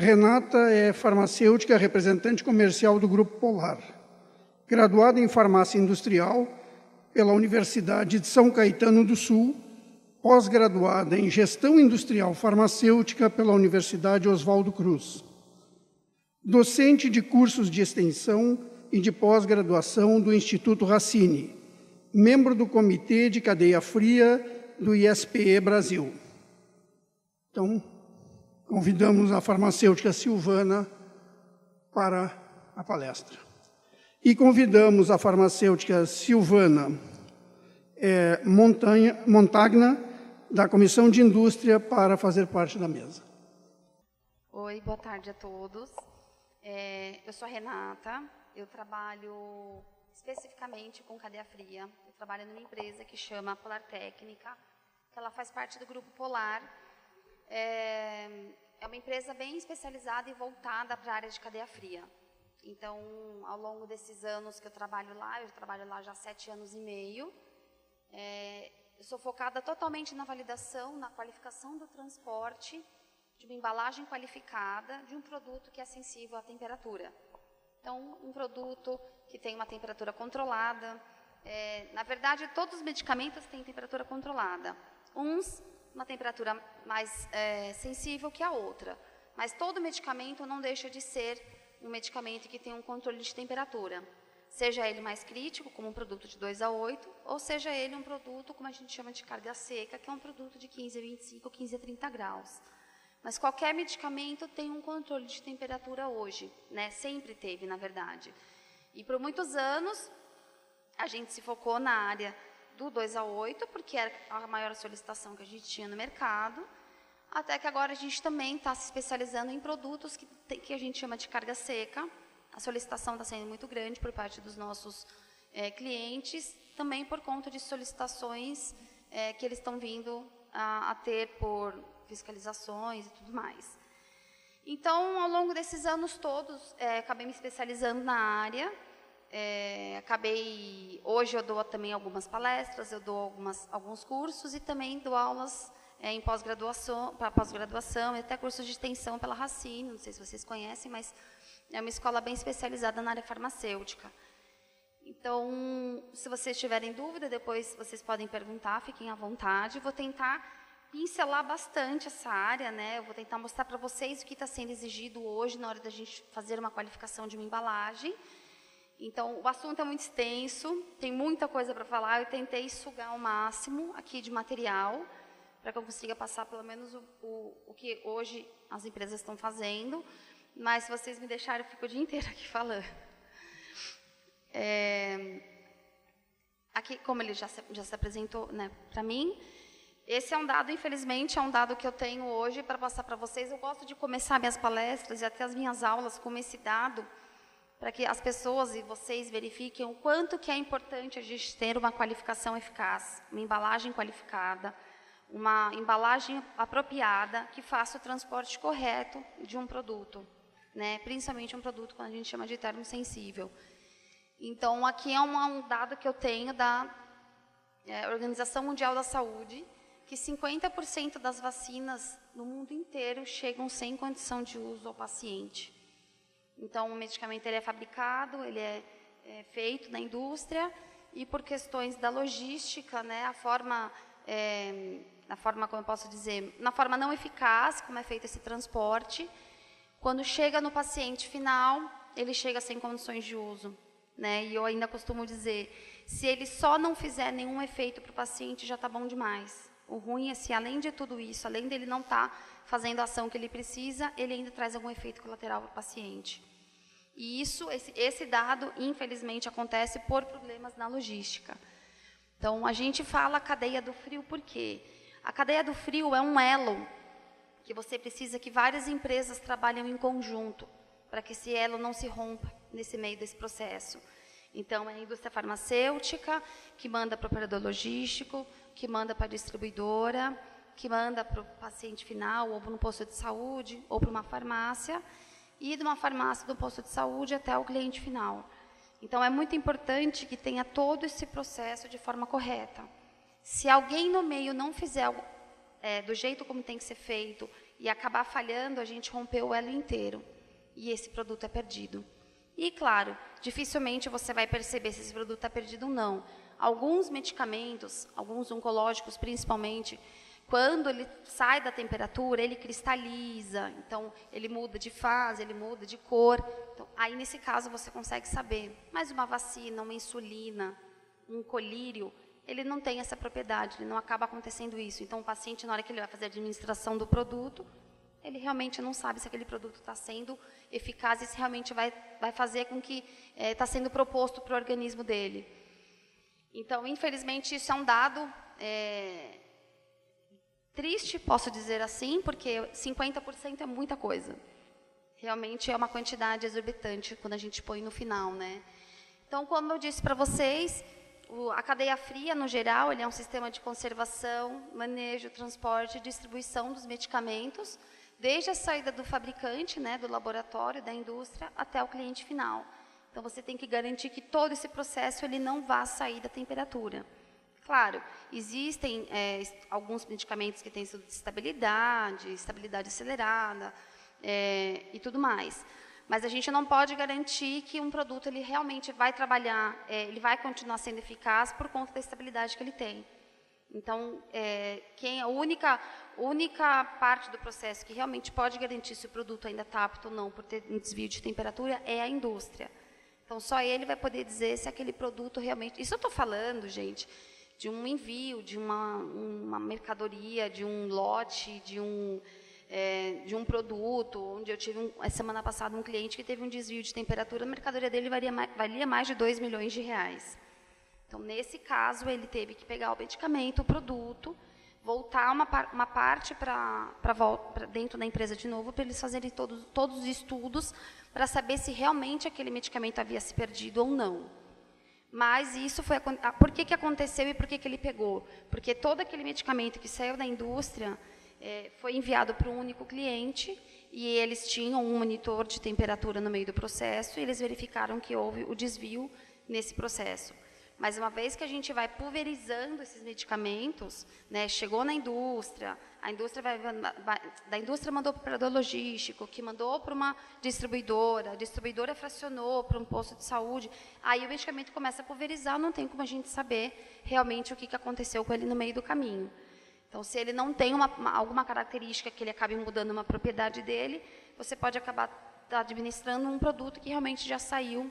Renata é farmacêutica, representante comercial do Grupo Polar. Graduada em Farmácia Industrial pela Universidade de São Caetano do Sul, pós-graduada em Gestão Industrial Farmacêutica pela Universidade Oswaldo Cruz. Docente de cursos de extensão e de pós-graduação do Instituto Racine, membro do Comitê de Cadeia Fria do ISPE Brasil. Então, convidamos a farmacêutica Silvana para a palestra. E convidamos a farmacêutica Silvana Montagna, da Comissão de Indústria, para fazer parte da mesa. Oi, boa tarde a todos. Eu sou a Renata, eu trabalho especificamente com cadeia fria. Eu trabalho numa empresa que chama Polar Técnica, que ela faz parte do Grupo Polar. É uma empresa bem especializada e voltada para a área de cadeia fria. Então, ao longo desses anos que eu trabalho lá já há 7 anos e meio, eu sou focada totalmente na validação, na qualificação do transporte de uma embalagem qualificada de um produto que é sensível à temperatura. Então, um produto que tem uma temperatura controlada. Na verdade, todos os medicamentos têm temperatura controlada. Uns, uma temperatura mais sensível que a outra. Mas todo medicamento não deixa de ser um medicamento que tem um controle de temperatura. Seja ele mais crítico, como um produto de 2 a 8, ou seja ele um produto, como a gente chama de carga seca, que é um produto de 15 a 25, 15 a 30 graus. Mas qualquer medicamento tem um controle de temperatura hoje, né? Sempre teve, na verdade. E por muitos anos, a gente se focou na área do 2 a 8, porque era a maior solicitação que a gente tinha no mercado, até que agora a gente também está se especializando em produtos que a gente chama de carga seca. A solicitação está sendo muito grande por parte dos nossos clientes, também por conta de solicitações que eles estão vindo a ter por fiscalizações e tudo mais. Então, ao longo desses anos todos, acabei me especializando na área. Hoje eu dou também algumas palestras, eu dou alguns cursos e também dou aulas em pós-graduação, para pós-graduação e até cursos de extensão pela Racine, não sei se vocês conhecem, mas é uma escola bem especializada na área farmacêutica. Então, se vocês tiverem dúvida, depois vocês podem perguntar, fiquem à vontade. Vou tentar pincelar bastante essa área, né? Eu vou tentar mostrar para vocês o que está sendo exigido hoje na hora da gente fazer uma qualificação de uma embalagem. Então, o assunto é muito extenso, tem muita coisa para falar. Eu tentei sugar ao máximo aqui de material, para que eu consiga passar pelo menos o que hoje as empresas estão fazendo. Mas, se vocês me deixarem, eu fico o dia inteiro aqui falando. Aqui, como ele já se apresentou, né, para mim, esse é um dado, infelizmente, é um dado que eu tenho hoje para passar para vocês. Eu gosto de começar minhas palestras e até as minhas aulas com esse dado, para que as pessoas e vocês verifiquem o quanto que é importante a gente ter uma qualificação eficaz, uma embalagem qualificada, uma embalagem apropriada que faça o transporte correto de um produto, né? Principalmente um produto que a gente chama de termosensível. Então, aqui é um dado que eu tenho da Organização Mundial da Saúde, que 50% das vacinas no mundo inteiro chegam sem condição de uso ao paciente. Então, o medicamento ele é fabricado, ele é feito na indústria e por questões da logística, né, a forma, como eu posso dizer, na forma não eficaz como é feito esse transporte, quando chega no paciente final, ele chega sem condições de uso, né? E eu ainda costumo dizer, se ele só não fizer nenhum efeito para o paciente, já está bom demais. O ruim é se, além de tudo isso, além dele não estar fazendo a ação que ele precisa, ele ainda traz algum efeito colateral para o paciente. E esse dado, infelizmente, acontece por problemas na logística. Então, a gente fala cadeia do frio por quê? A cadeia do frio é um elo que você precisa que várias empresas trabalhem em conjunto para que esse elo não se rompa nesse meio desse processo. Então, é a indústria farmacêutica que manda para o operador logístico, que manda para a distribuidora, que manda para o paciente final, ou para um posto de saúde, ou para uma farmácia, e de uma farmácia, do posto de saúde, até o cliente final. Então, é muito importante que tenha todo esse processo de forma correta. Se alguém no meio não fizer do jeito como tem que ser feito, e acabar falhando, a gente rompeu o elo inteiro, e esse produto é perdido. E, claro, dificilmente você vai perceber se esse produto está perdido ou não. Alguns medicamentos, alguns oncológicos principalmente, quando ele sai da temperatura, ele cristaliza, então ele muda de fase, ele muda de cor. Então, aí, nesse caso, você consegue saber. Mas uma vacina, uma insulina, um colírio, ele não tem essa propriedade, ele não acaba acontecendo isso. Então, o paciente, na hora que ele vai fazer a administração do produto, ele realmente não sabe se aquele produto está sendo eficaz e se realmente vai fazer com que está sendo proposto para o organismo dele. Então, infelizmente, isso é um dado triste, posso dizer assim, porque 50% é muita coisa. Realmente é uma quantidade exorbitante quando a gente põe no final, né? Então, como eu disse para vocês, a cadeia fria, no geral, ele é um sistema de conservação, manejo, transporte e distribuição dos medicamentos, desde a saída do fabricante, né, do laboratório, da indústria, até o cliente final. Então, você tem que garantir que todo esse processo ele não vá sair da temperatura. Claro, existem alguns medicamentos que têm estabilidade acelerada e tudo mais. Mas a gente não pode garantir que um produto ele realmente vai trabalhar, ele vai continuar sendo eficaz por conta da estabilidade que ele tem. Então, a única parte do processo que realmente pode garantir se o produto ainda está apto ou não por ter um desvio de temperatura é a indústria. Então, só ele vai poder dizer se aquele produto realmente... Isso eu estou falando, gente, de um envio, de uma mercadoria, de um lote, de um produto, onde eu tive, semana passada, um cliente que teve um desvio de temperatura, a mercadoria dele valia mais de R$2 milhões. Então, nesse caso, ele teve que pegar o medicamento, o produto, voltar uma parte para dentro da empresa de novo, para eles fazerem todos os estudos, para saber se realmente aquele medicamento havia se perdido ou não. Mas isso foi... Por que aconteceu e por que ele pegou? Porque todo aquele medicamento que saiu da indústria foi enviado para um único cliente e eles tinham um monitor de temperatura no meio do processo e eles verificaram que houve o desvio nesse processo. Mas uma vez que a gente vai pulverizando esses medicamentos, né, chegou na indústria, a indústria mandou para o operador logístico, que mandou para uma distribuidora, a distribuidora fracionou para um posto de saúde, aí o medicamento começa a pulverizar, não tem como a gente saber realmente o que aconteceu com ele no meio do caminho. Então, se ele não tem alguma característica que ele acabe mudando uma propriedade dele, você pode acabar administrando um produto que realmente já saiu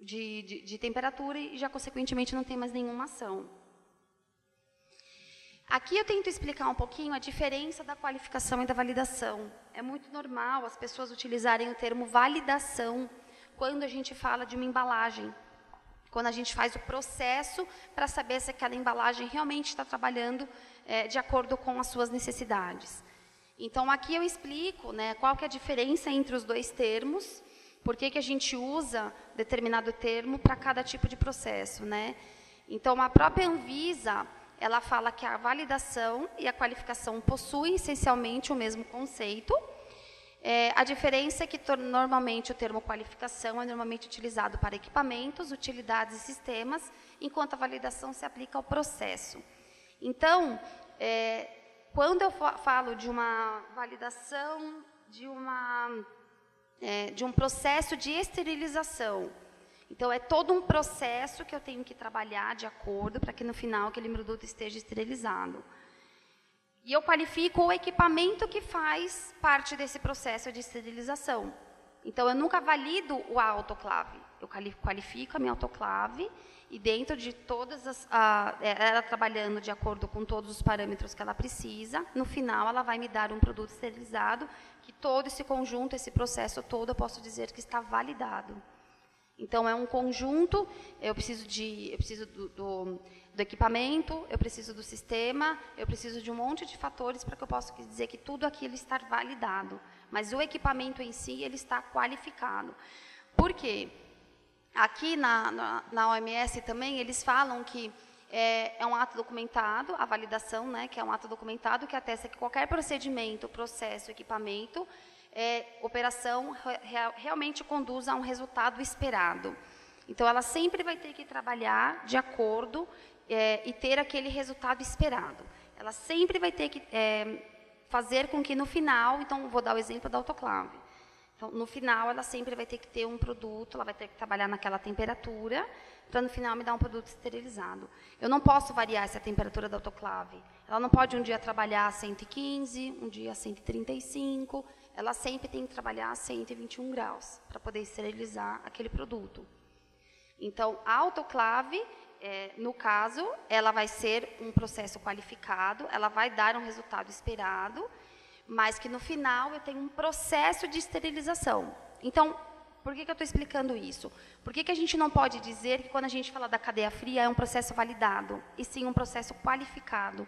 de temperatura e já, consequentemente, não tem mais nenhuma ação. Aqui eu tento explicar um pouquinho a diferença da qualificação e da validação. É muito normal as pessoas utilizarem o termo validação quando a gente fala de uma embalagem, quando a gente faz o processo para saber se aquela embalagem realmente está trabalhando de acordo com as suas necessidades. Então, aqui eu explico, né, qual que é a diferença entre os dois termos, por que a gente usa determinado termo para cada tipo de processo, né? Então, a própria Anvisa, ela fala que a validação e a qualificação possuem essencialmente o mesmo conceito. A diferença é que, normalmente, o termo qualificação é normalmente utilizado para equipamentos, utilidades e sistemas, enquanto a validação se aplica ao processo. Então, quando eu falo de uma validação, de um processo de esterilização, então, é todo um processo que eu tenho que trabalhar de acordo para que, no final, aquele produto esteja esterilizado. E eu qualifico o equipamento que faz parte desse processo de esterilização. Então, eu nunca valido a autoclave. Eu qualifico a minha autoclave e, dentro de todas ela trabalhando de acordo com todos os parâmetros que ela precisa, no final, ela vai me dar um produto esterilizado, que todo esse conjunto, esse processo todo, eu posso dizer que está validado. Então, é um conjunto, eu preciso do equipamento, eu preciso do sistema, eu preciso de um monte de fatores para que eu possa dizer que tudo aquilo está validado. Mas o equipamento em si, ele está qualificado. Por quê? Aqui na OMS também, eles falam que é um ato documentado, a validação, né, que é um ato documentado que atesta que qualquer procedimento, processo, equipamento, operação realmente conduz a um resultado esperado. Então, ela sempre vai ter que trabalhar de acordo e ter aquele resultado esperado. Ela sempre vai ter que fazer com que no final, então vou dar o exemplo da autoclave. Então, no final, ela sempre vai ter que ter um produto, ela vai ter que trabalhar naquela temperatura, para no final me dar um produto esterilizado. Eu não posso variar essa temperatura da autoclave. Ela não pode um dia trabalhar a 115, um dia a 135, ela sempre tem que trabalhar a 121 graus, para poder esterilizar aquele produto. Então, a autoclave, no caso, ela vai ser um processo qualificado, ela vai dar um resultado esperado, mas que no final eu tenho um processo de esterilização. Então, por que eu estou explicando isso? Por que a gente não pode dizer que quando a gente fala da cadeia fria é um processo validado, e sim um processo qualificado?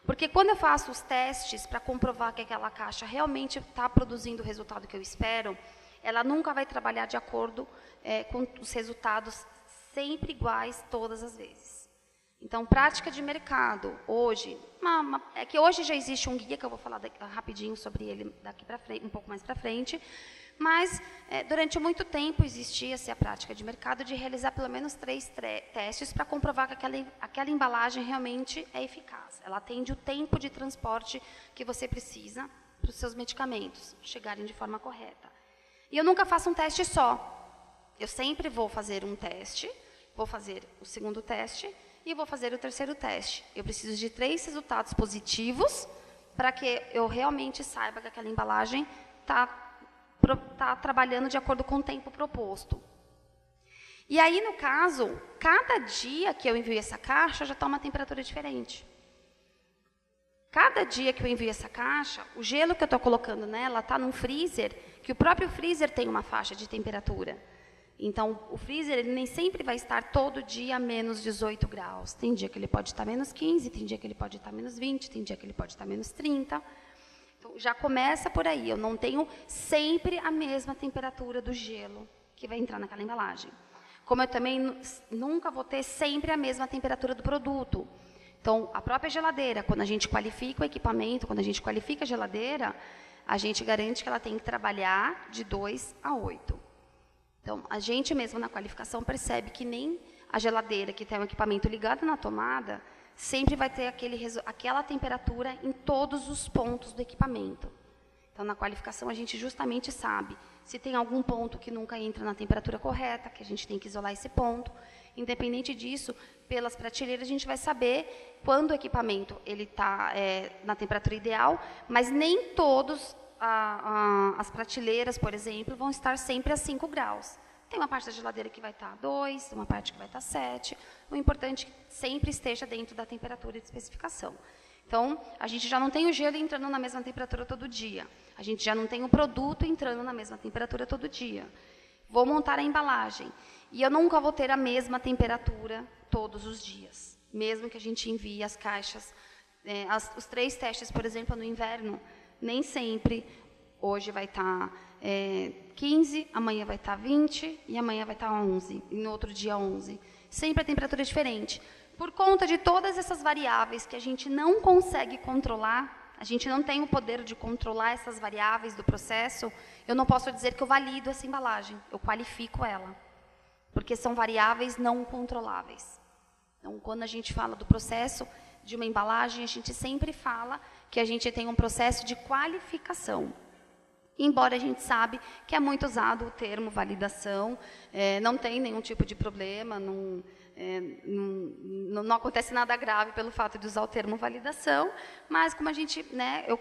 Porque quando eu faço os testes para comprovar que aquela caixa realmente está produzindo o resultado que eu espero, ela nunca vai trabalhar de acordo com os resultados sempre iguais todas as vezes. Então, prática de mercado, hoje, é que hoje já existe um guia, que eu vou falar rapidinho sobre ele daqui para frente, um pouco mais para frente, mas durante muito tempo existia-se a prática de mercado de realizar pelo menos 3 testes para comprovar que aquela embalagem realmente é eficaz. Ela atende o tempo de transporte que você precisa para os seus medicamentos chegarem de forma correta. E eu nunca faço um teste só. Eu sempre vou fazer um teste, vou fazer o segundo teste, e vou fazer o terceiro teste. Eu preciso de 3 resultados positivos para que eu realmente saiba que aquela embalagem está trabalhando de acordo com o tempo proposto. E aí, no caso, cada dia que eu envio essa caixa, já está uma temperatura diferente. Cada dia que eu envio essa caixa, o gelo que eu estou colocando nela está num freezer, que o próprio freezer tem uma faixa de temperatura. Então, o freezer ele nem sempre vai estar todo dia a menos 18 graus. Tem dia que ele pode estar menos 15, tem dia que ele pode estar menos 20, tem dia que ele pode estar menos 30. Então, já começa por aí. Eu não tenho sempre a mesma temperatura do gelo que vai entrar naquela embalagem. Como eu também nunca vou ter sempre a mesma temperatura do produto. Então, a própria geladeira, quando a gente qualifica o equipamento, quando a gente qualifica a geladeira, a gente garante que ela tem que trabalhar de 2 a 8. Então, a gente mesmo na qualificação percebe que nem a geladeira que tem um equipamento ligado na tomada sempre vai ter aquela temperatura em todos os pontos do equipamento. Então, na qualificação, a gente justamente sabe se tem algum ponto que nunca entra na temperatura correta, que a gente tem que isolar esse ponto. Independente disso, pelas prateleiras, a gente vai saber quando o equipamento está na temperatura ideal, mas nem todos as prateleiras, por exemplo, vão estar sempre a 5 graus. Tem uma parte da geladeira que vai estar a 2, tem uma parte que vai estar a 7. O importante é que sempre esteja dentro da temperatura de especificação. Então, a gente já não tem o gelo entrando na mesma temperatura todo dia. A gente já não tem o produto entrando na mesma temperatura todo dia. Vou montar a embalagem. E eu nunca vou ter a mesma temperatura todos os dias. Mesmo que a gente envie as caixas. Os 3 testes, por exemplo, no inverno, nem sempre, hoje vai estar 15, amanhã vai estar 20 e amanhã vai estar 11, e no outro dia 11. Sempre a temperatura é diferente. Por conta de todas essas variáveis que a gente não consegue controlar, a gente não tem o poder de controlar essas variáveis do processo, eu não posso dizer que eu valido essa embalagem, eu qualifico ela, porque são variáveis não controláveis. Então, quando a gente fala do processo de uma embalagem, a gente sempre fala que a gente tem um processo de qualificação. Embora a gente sabe que é muito usado o termo validação, não tem nenhum tipo de problema, não acontece nada grave pelo fato de usar o termo validação, mas como a gente,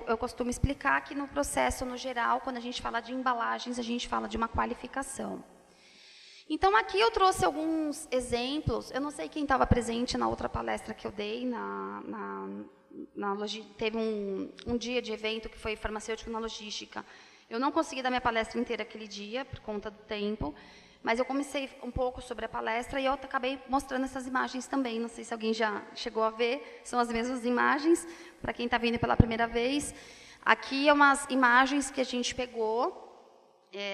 eu costumo explicar que no processo, no geral, quando a gente fala de embalagens, a gente fala de uma qualificação. Então, aqui eu trouxe alguns exemplos. Eu não sei quem estava presente na outra palestra que eu dei, teve um dia de evento que foi farmacêutico na logística. Eu não consegui dar minha palestra inteira aquele dia, por conta do tempo, mas eu comecei um pouco sobre a palestra e eu acabei mostrando essas imagens também. Não sei se alguém já chegou a ver, são as mesmas imagens, para quem está vindo pela primeira vez. Aqui é umas imagens que a gente pegou.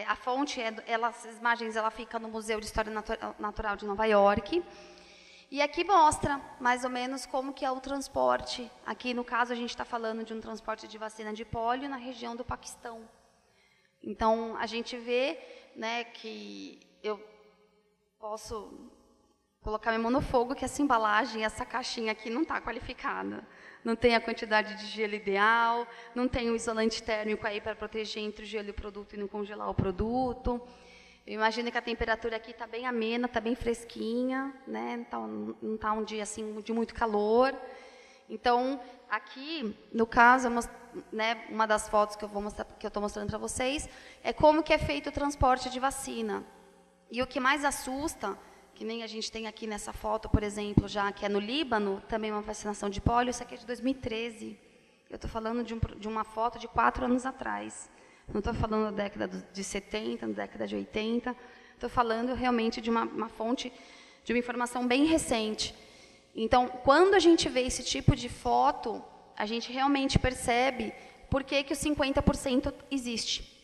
A fonte, essas imagens, ela fica no Museu de História Natural de Nova York. E aqui mostra, mais ou menos, como que é o transporte. Aqui, no caso, a gente está falando de um transporte de vacina de pólio na região do Paquistão. Então, a gente vê que eu posso colocar minha mão no fogo que essa embalagem, essa caixinha aqui não está qualificada. Não tem a quantidade de gelo ideal, não tem o isolante térmico aí para proteger entre o gelo e o produto e não congelar o produto. Eu imagino que a temperatura aqui está bem amena, está bem fresquinha, né? Não está um dia assim de muito calor. Então, aqui, no caso, né, uma das fotos que eu estou mostrando para vocês, é como que é feito o transporte de vacina. E o que mais assusta, que nem a gente tem aqui nessa foto, por exemplo, já que é no Líbano, também uma vacinação de pólio, isso aqui é de 2013. Eu estou falando de uma foto de 4 anos atrás. Não estou falando da década de 70, da década de 80. Estou falando realmente de uma fonte, de uma informação bem recente. Então, quando a gente vê esse tipo de foto, a gente realmente percebe por que o 50% existe.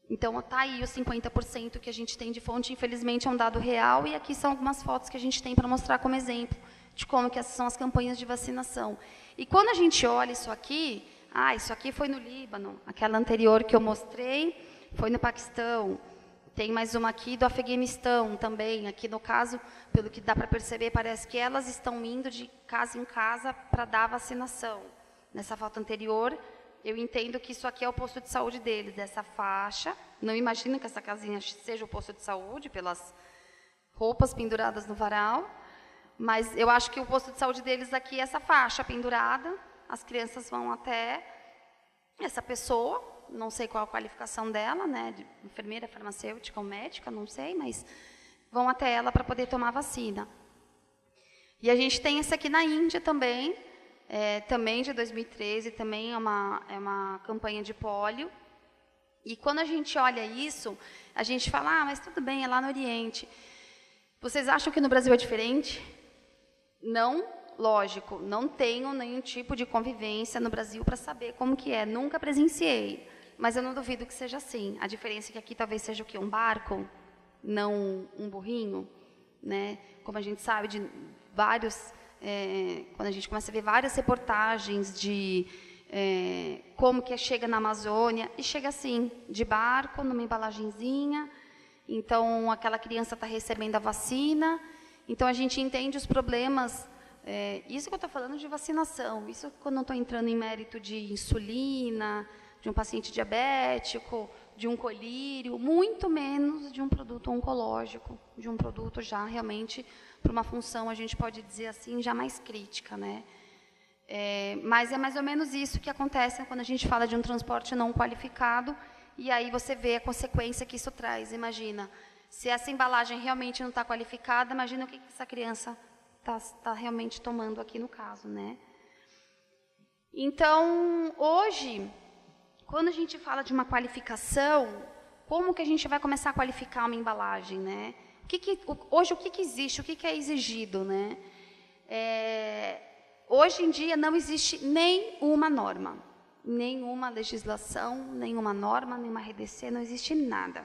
Então, está aí os 50% que a gente tem de fonte, infelizmente é um dado real, e aqui são algumas fotos que a gente tem para mostrar como exemplo de como que essas são as campanhas de vacinação. E quando a gente olha isso aqui foi no Líbano, aquela anterior que eu mostrei foi no Paquistão, tem mais uma aqui do Afeganistão também, aqui no caso, pelo que dá para perceber, parece que elas estão indo de casa em casa para dar a vacinação. Nessa foto anterior, eu entendo que isso aqui é o posto de saúde deles, essa faixa. Não imagino que essa casinha seja o posto de saúde, pelas roupas penduradas no varal, mas eu acho que o posto de saúde deles aqui é essa faixa pendurada, as crianças vão até essa pessoa, não sei qual a qualificação dela, né, de enfermeira, farmacêutica ou médica, não sei, mas vão até ela para poder tomar vacina. E a gente tem essa aqui na Índia também, também de 2013, também é uma campanha de pólio. E quando a gente olha isso, a gente fala, mas tudo bem, é lá no Oriente. Vocês acham que no Brasil é diferente? Não, lógico, não tenho nenhum tipo de convivência no Brasil para saber como que é, nunca presenciei, mas eu não duvido que seja assim. A diferença é que aqui talvez seja o quê? Um barco, não um burrinho, né? Como a gente sabe de vários, quando a gente começa a ver várias reportagens de como que chega na Amazônia, e chega assim, de barco, numa embalagenzinha, então aquela criança está recebendo a vacina, então a gente entende os problemas. Isso que eu estou falando de vacinação, isso quando não estou entrando em mérito de insulina, de um paciente diabético, de um colírio, muito menos de um produto oncológico, de um produto já realmente para uma função, a gente pode dizer assim, já mais crítica, né? Mas é mais ou menos isso que acontece quando a gente fala de um transporte não qualificado, e aí você vê a consequência que isso traz. Imagina, se essa embalagem realmente não está qualificada, imagina o que essa criança está realmente tomando aqui no caso, né? Então, hoje, quando a gente fala de uma qualificação, como que a gente vai começar a qualificar uma embalagem, né? Hoje, o que existe, o que é exigido, né? Hoje em dia, não existe nenhuma norma, nenhuma legislação, nenhuma norma, nenhuma RDC, não existe nada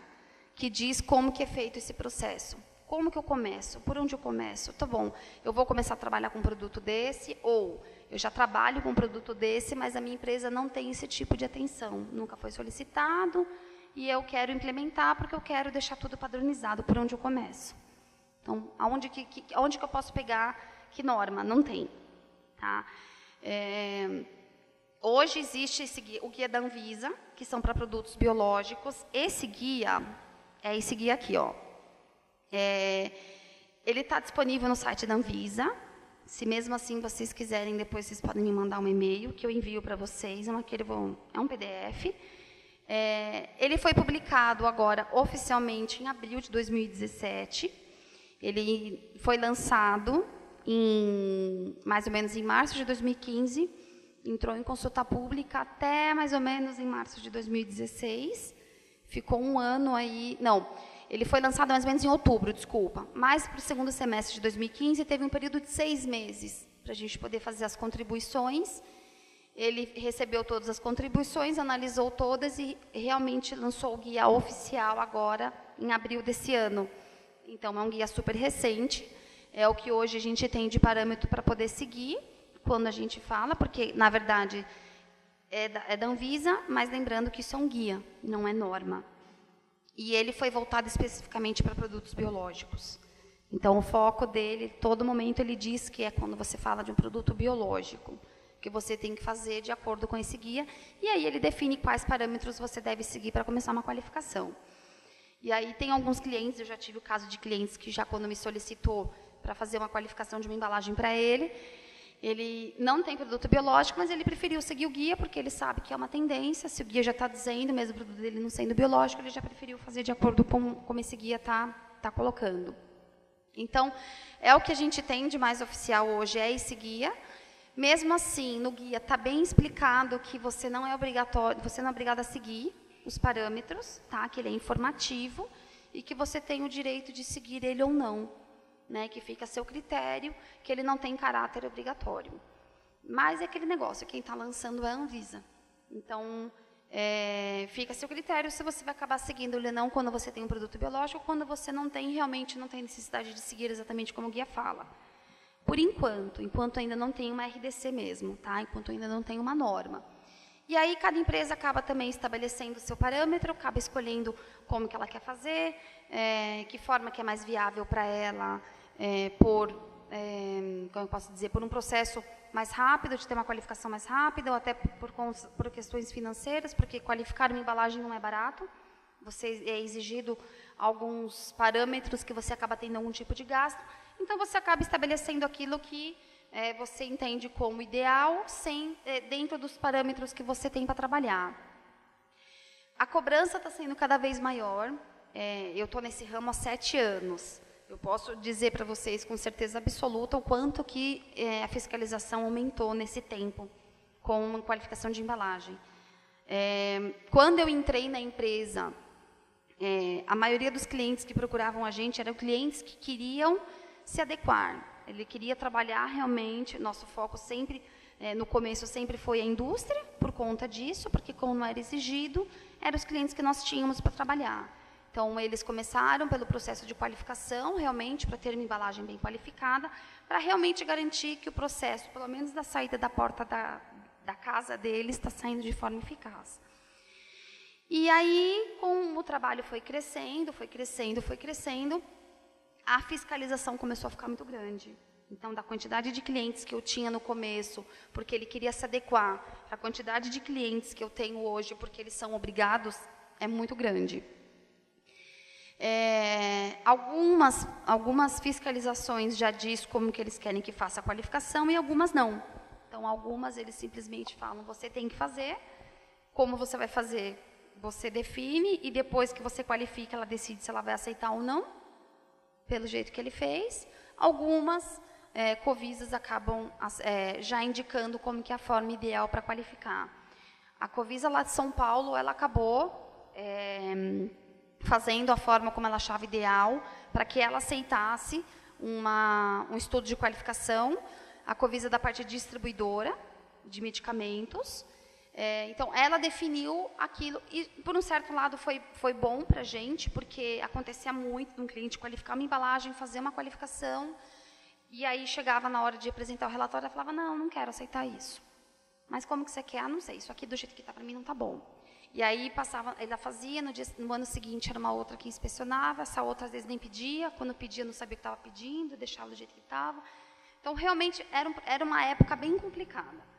que diz como que é feito esse processo. Como que eu começo? Por onde eu começo? Tá bom, eu vou começar a trabalhar com um produto desse, ou eu já trabalho com um produto desse, mas a minha empresa não tem esse tipo de atenção. Nunca foi solicitado e eu quero implementar porque eu quero deixar tudo padronizado. Por onde eu começo? Então, aonde que eu posso pegar? Que norma? Não tem. Tá? Hoje existe o guia da Anvisa, que são para produtos biológicos. Esse guia é esse guia aqui, ó. Ele está disponível no site da Anvisa. Se mesmo assim vocês quiserem, depois vocês podem me mandar um e-mail que eu envio para vocês. É um PDF. Ele foi publicado agora oficialmente em abril de 2017. Ele foi lançado mais ou menos em março de 2015. Entrou em consulta pública até mais ou menos em março de 2016. Ficou um ano aí... Não, ele foi lançado mais ou menos em outubro, desculpa. Mas para o segundo semestre de 2015 teve um período de 6 meses para a gente poder fazer as contribuições. Ele recebeu todas as contribuições, analisou todas e realmente lançou o guia oficial agora em abril desse ano. Então, é um guia super recente. É o que hoje a gente tem de parâmetro para poder seguir quando a gente fala, porque, na verdade, é da Anvisa, mas lembrando que isso é um guia, não é norma. E ele foi voltado especificamente para produtos biológicos. Então, o foco dele, todo momento, ele diz que é quando você fala de um produto biológico, que você tem que fazer de acordo com esse guia, e aí ele define quais parâmetros você deve seguir para começar uma qualificação. E aí tem alguns clientes, eu já tive o caso de clientes que já quando me solicitou para fazer uma qualificação de uma embalagem para ele não tem produto biológico, mas ele preferiu seguir o guia, porque ele sabe que é uma tendência, se o guia já está dizendo, mesmo o produto dele não sendo biológico, ele já preferiu fazer de acordo com como esse guia está colocando. Então, é o que a gente tem de mais oficial hoje, é esse guia. Mesmo assim, no guia está bem explicado que você não é obrigatório, você não é obrigado a seguir os parâmetros, tá? Que ele é informativo e que você tem o direito de seguir ele ou não, né? Que fica a seu critério, que ele não tem caráter obrigatório. Mas é aquele negócio, quem está lançando é a Anvisa. Então, fica a seu critério se você vai acabar seguindo ele ou não quando você tem um produto biológico ou quando você realmente não tem necessidade de seguir exatamente como o guia fala. Por enquanto ainda não tem uma RDC mesmo, tá? Enquanto ainda não tem uma norma. E aí cada empresa acaba também estabelecendo o seu parâmetro, acaba escolhendo como que ela quer fazer, que forma que é mais viável para ela, como eu posso dizer, por um processo mais rápido, de ter uma qualificação mais rápida, ou até por questões financeiras, porque qualificar uma embalagem não é barato. É exigido alguns parâmetros que você acaba tendo algum tipo de gasto. Então, você acaba estabelecendo aquilo que você entende como ideal, dentro dos parâmetros que você tem para trabalhar. A cobrança está sendo cada vez maior. Eu estou nesse ramo há 7 anos. Eu posso dizer para vocês com certeza absoluta o quanto que a fiscalização aumentou nesse tempo com a qualificação de embalagem. Quando eu entrei na empresa, a maioria dos clientes que procuravam a gente eram clientes que queriam se adequar. Ele queria trabalhar realmente, nosso foco sempre, no começo sempre foi a indústria, por conta disso, porque como não era exigido, eram os clientes que nós tínhamos para trabalhar. Então, eles começaram pelo processo de qualificação, realmente, para ter uma embalagem bem qualificada, para realmente garantir que o processo, pelo menos da saída da porta da casa deles, está saindo de forma eficaz. E aí, com o trabalho foi crescendo, a fiscalização começou a ficar muito grande. Então, da quantidade de clientes que eu tinha no começo, porque ele queria se adequar, a quantidade de clientes que eu tenho hoje, porque eles são obrigados, é muito grande. Algumas fiscalizações já diz como que eles querem que faça a qualificação e algumas não. Então, algumas eles simplesmente falam, você tem que fazer, como você vai fazer, você define, e depois que você qualifica, ela decide se ela vai aceitar ou não, pelo jeito que ele fez. Algumas Covisas acabam já indicando como que é a forma ideal para qualificar. A Covisa lá de São Paulo, ela acabou fazendo a forma como ela achava ideal, para que ela aceitasse um estudo de qualificação. A Covisa da parte distribuidora de medicamentos. Então, ela definiu aquilo, e por um certo lado foi bom para a gente, porque acontecia muito de um cliente qualificar uma embalagem, fazer uma qualificação, e aí chegava na hora de apresentar o relatório, ela falava, não quero aceitar isso. Mas como que você quer? Não sei, isso aqui do jeito que está para mim não está bom. E aí ela fazia, no ano seguinte era uma outra que inspecionava, essa outra às vezes nem pedia, quando pedia não sabia o que estava pedindo, deixava do jeito que estava. Então, realmente, era uma época bem complicada.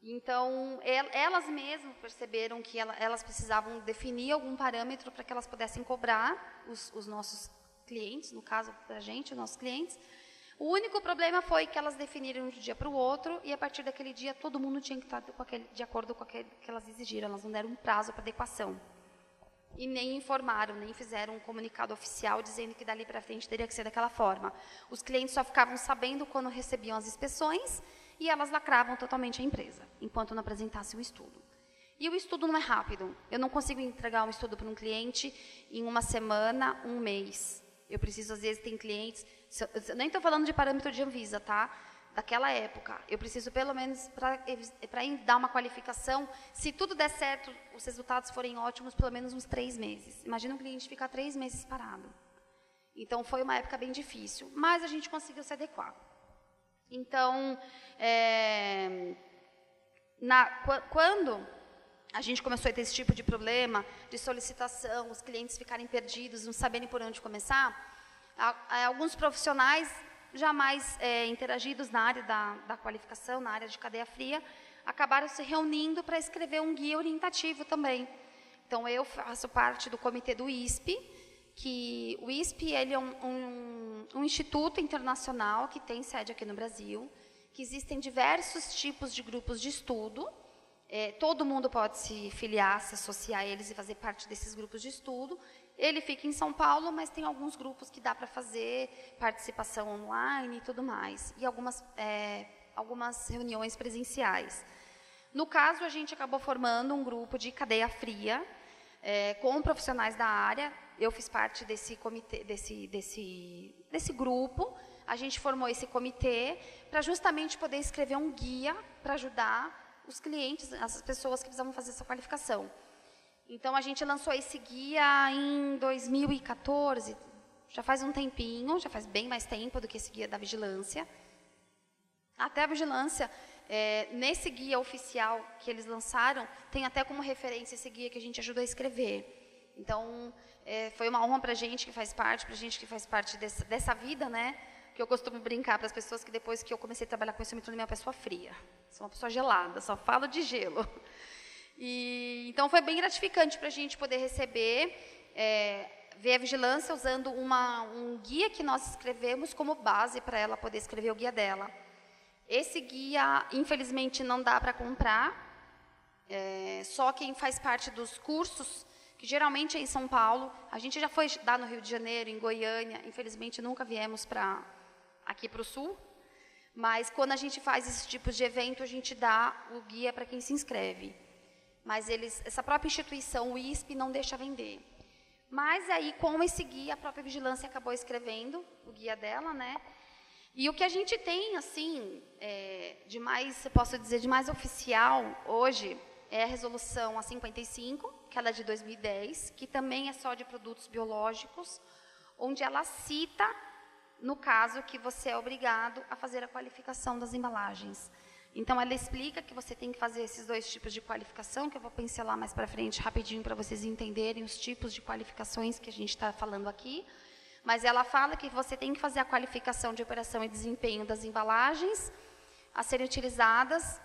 Então, elas mesmas perceberam que elas precisavam definir algum parâmetro para que elas pudessem cobrar os nossos clientes, no caso, para a gente, os nossos clientes. O único problema foi que elas definiram de um dia para o outro, e a partir daquele dia, todo mundo tinha que estar de acordo com aquele que elas exigiram. Elas não deram um prazo para adequação. E nem informaram, nem fizeram um comunicado oficial dizendo que dali para frente teria que ser daquela forma. Os clientes só ficavam sabendo quando recebiam as inspeções, e elas lacravam totalmente a empresa, enquanto não apresentasse o estudo. E o estudo não é rápido. Eu não consigo entregar um estudo para um cliente em uma semana, um mês. Eu preciso, às vezes, tem clientes... Eu nem estou falando de parâmetro de Anvisa, tá? Daquela época. Eu preciso, pelo menos, para dar uma qualificação, se tudo der certo, os resultados forem ótimos, pelo menos uns 3 meses. Imagina um cliente ficar 3 meses parado. Então, foi uma época bem difícil. Mas a gente conseguiu se adequar. Então, quando a gente começou a ter esse tipo de problema, de solicitação, os clientes ficarem perdidos, não saberem por onde começar, Alguns profissionais jamais interagidos na área da qualificação, na área de cadeia fria, acabaram se reunindo para escrever um guia orientativo também. Então, eu faço parte do comitê do ISP, que o ISP ele é um instituto internacional que tem sede aqui no Brasil, que existem diversos tipos de grupos de estudo. Todo mundo pode se filiar, se associar a eles e fazer parte desses grupos de estudo. Ele fica em São Paulo, mas tem alguns grupos que dá para fazer participação online e tudo mais, e algumas reuniões presenciais. No caso, a gente acabou formando um grupo de cadeia fria, com profissionais da área. Eu fiz parte desse comitê, desse grupo. A gente formou esse comitê para justamente poder escrever um guia para ajudar os clientes, as pessoas que precisavam fazer essa qualificação. Então, a gente lançou esse guia em 2014, já faz um tempinho, já faz bem mais tempo do que esse guia da vigilância. Até a vigilância, nesse guia oficial que eles lançaram, tem até como referência esse guia que a gente ajudou a escrever. Então, foi uma honra para a gente que faz parte, dessa vida, né? Que eu costumo brincar para as pessoas que depois que eu comecei a trabalhar com isso, eu me tornei uma pessoa fria. Sou uma pessoa gelada, só falo de gelo. Então, foi bem gratificante para a gente poder receber, ver a vigilância usando um guia que nós escrevemos como base para ela poder escrever o guia dela. Esse guia, infelizmente, não dá para comprar, só quem faz parte dos cursos, que geralmente é em São Paulo. A gente já foi dar no Rio de Janeiro, em Goiânia, infelizmente nunca viemos aqui para o Sul, mas quando a gente faz esse tipo de evento, a gente dá o guia para quem se inscreve. Mas essa própria instituição, o ISP, não deixa vender. Mas aí, com esse guia, a própria vigilância acabou escrevendo o guia dela, né? E o que a gente tem, assim, de mais oficial hoje, é a resolução a 55, que ela é de 2010, que também é só de produtos biológicos, onde ela cita, no caso, que você é obrigado a fazer a qualificação das embalagens. Então, ela explica que você tem que fazer esses dois tipos de qualificação, que eu vou pincelar mais para frente rapidinho para vocês entenderem os tipos de qualificações que a gente está falando aqui. Mas ela fala que você tem que fazer a qualificação de operação e desempenho das embalagens a serem utilizadas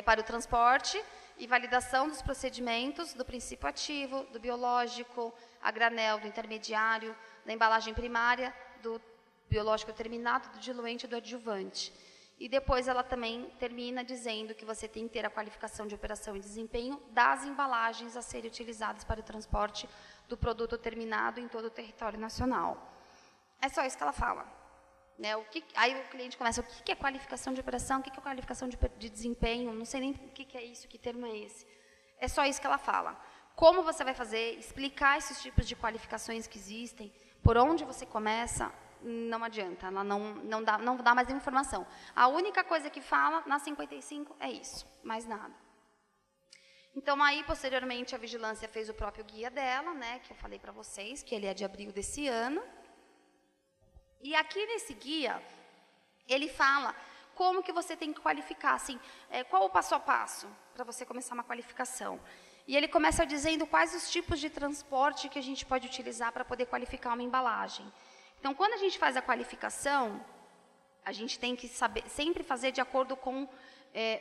para o transporte e validação dos procedimentos do princípio ativo, do biológico, a granel, do intermediário, da embalagem primária, do biológico terminado, do diluente e do adjuvante. E depois ela também termina dizendo que você tem que ter a qualificação de operação e desempenho das embalagens a serem utilizadas para o transporte do produto terminado em todo o território nacional. É só isso que ela fala. Né? Aí o cliente começa, o que é qualificação de operação, o que é qualificação de desempenho, não sei nem o que é isso, que termo é esse. É só isso que ela fala. Como você vai fazer, explicar esses tipos de qualificações que existem, por onde você começa, não adianta, ela não dá mais nenhuma informação. A única coisa que fala na 55 é isso, mais nada. Então, aí, posteriormente, a vigilância fez o próprio guia dela, né, que eu falei para vocês, que ele é de abril desse ano. E aqui nesse guia, ele fala como que você tem que qualificar, assim, qual o passo a passo para você começar uma qualificação. E ele começa dizendo quais os tipos de transporte que a gente pode utilizar para poder qualificar uma embalagem. Então, quando a gente faz a qualificação, a gente tem que sempre fazer de acordo com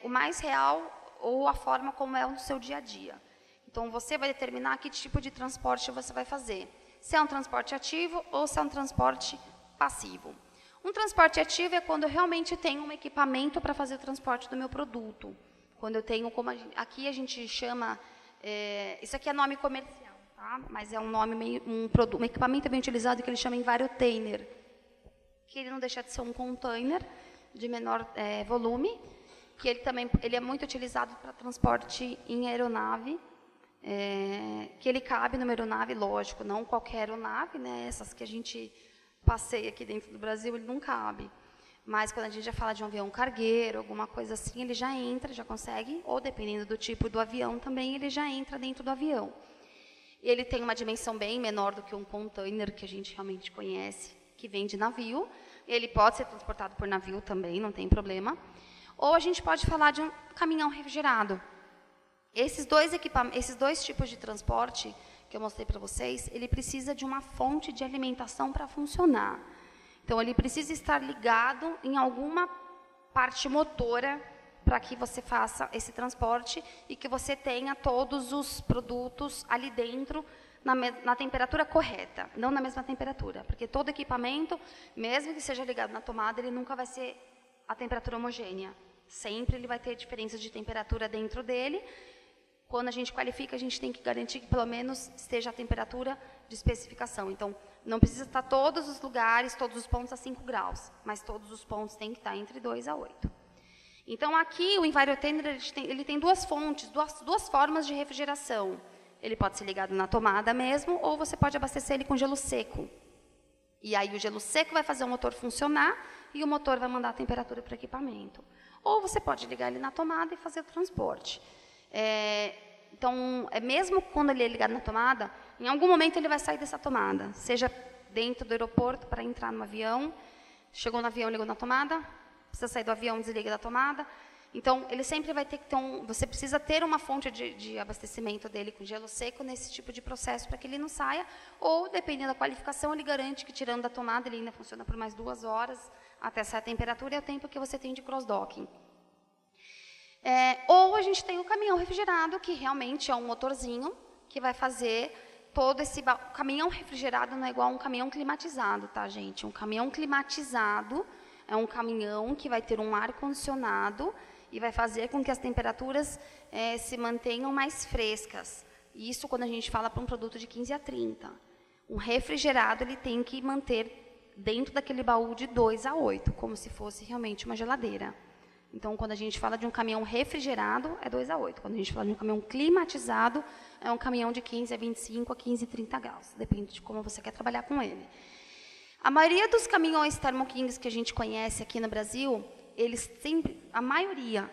o mais real ou a forma como é no seu dia a dia. Então, você vai determinar que tipo de transporte você vai fazer. Se é um transporte ativo ou se é um transporte passivo. Um transporte ativo é quando eu realmente tenho um equipamento para fazer o transporte do meu produto. Quando eu tenho, aqui a gente chama, isso aqui é nome comercial, tá? Mas é um nome, um equipamento bem utilizado que ele chama envirotainer, que ele não deixa de ser um container de menor volume, que ele é muito utilizado para transporte em aeronave, que ele cabe numa aeronave, lógico, não qualquer aeronave, né? Essas que a gente passeia aqui dentro do Brasil, ele não cabe. Mas quando a gente já fala de um avião cargueiro, alguma coisa assim, ele já entra, já consegue, ou dependendo do tipo do avião também, ele já entra dentro do avião. Ele tem uma dimensão bem menor do que um container que a gente realmente conhece, que vem de navio. Ele pode ser transportado por navio também, não tem problema. Ou a gente pode falar de um caminhão refrigerado. Esses dois tipos de transporte, que eu mostrei para vocês, ele precisa de uma fonte de alimentação para funcionar. Então, ele precisa estar ligado em alguma parte motora para que você faça esse transporte e que você tenha todos os produtos ali dentro na temperatura correta, não na mesma temperatura, porque todo equipamento, mesmo que seja ligado na tomada, ele nunca vai ser a temperatura homogênea. Sempre ele vai ter diferença de temperatura dentro dele. Quando a gente qualifica, a gente tem que garantir que pelo menos esteja a temperatura de especificação. Então, não precisa estar todos os lugares, todos os pontos a 5 graus, mas todos os pontos têm que estar entre 2 a 8. Então, aqui, o Envirotainer, ele tem duas fontes, duas formas de refrigeração. Ele pode ser ligado na tomada mesmo, ou você pode abastecer ele com gelo seco. E aí, o gelo seco vai fazer o motor funcionar e o motor vai mandar a temperatura para o equipamento. Ou você pode ligar ele na tomada e fazer o transporte. Então, mesmo quando ele é ligado na tomada, em algum momento ele vai sair dessa tomada, seja dentro do aeroporto para entrar no avião, chegou no avião, ligou na tomada, precisa sair do avião, desliga da tomada. Então, ele sempre vai ter que ter você precisa ter uma fonte de abastecimento dele com gelo seco nesse tipo de processo para que ele não saia, ou, dependendo da qualificação, ele garante que, tirando da tomada, ele ainda funciona por mais 2 horas, até essa temperatura, é o tempo que você tem de cross-docking. Ou a gente tem o caminhão refrigerado, que realmente é um motorzinho que vai fazer todo esse... O caminhão refrigerado não é igual a um caminhão climatizado, tá, gente? Um caminhão climatizado é um caminhão que vai ter um ar-condicionado e vai fazer com que as temperaturas se mantenham mais frescas. Isso quando a gente fala para um produto de 15 a 30. Um refrigerado, ele tem que manter dentro daquele baú de 2 a 8, como se fosse realmente uma geladeira. Então, quando a gente fala de um caminhão refrigerado, é 2 a 8. Quando a gente fala de um caminhão climatizado, é um caminhão de 15 a 25 a 15 a 30 graus. Depende de como você quer trabalhar com ele. A maioria dos caminhões Thermo Kings que a gente conhece aqui no Brasil, eles sempre,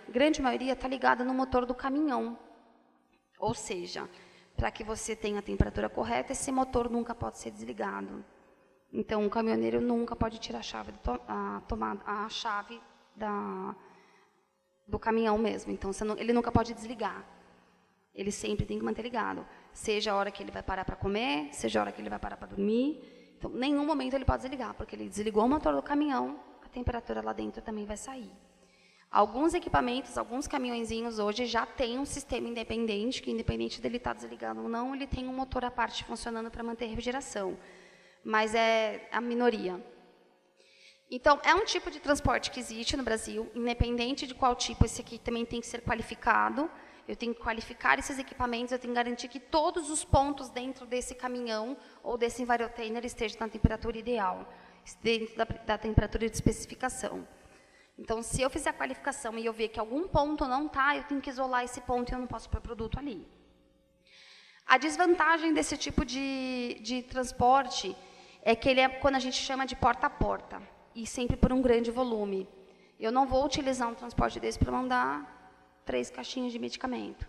grande maioria, está ligada no motor do caminhão. Ou seja, para que você tenha a temperatura correta, esse motor nunca pode ser desligado. Então, o caminhoneiro nunca pode tirar a chave do caminhão mesmo. Então, ele nunca pode desligar. Ele sempre tem que manter ligado. Seja a hora que ele vai parar para comer, seja a hora que ele vai parar para dormir. Então, em nenhum momento ele pode desligar, porque ele desligou o motor do caminhão, a temperatura lá dentro também vai sair. Alguns equipamentos, alguns caminhõezinhos hoje já têm um sistema independente, que independente dele estar desligado ou não, ele tem um motor à parte funcionando para manter a refrigeração. Mas é a minoria. Então, é um tipo de transporte que existe no Brasil, independente de qual tipo, esse aqui também tem que ser qualificado. Eu tenho que qualificar esses equipamentos, eu tenho que garantir que todos os pontos dentro desse caminhão ou desse Envirotainer estejam na temperatura ideal, dentro da temperatura de especificação. Então, se eu fizer a qualificação e eu ver que algum ponto não está, eu tenho que isolar esse ponto e eu não posso pôr produto ali. A desvantagem desse tipo de transporte é que ele é quando a gente chama de porta a porta, e sempre por um grande volume. Eu não vou utilizar um transporte desse para mandar 3 caixinhas de medicamento.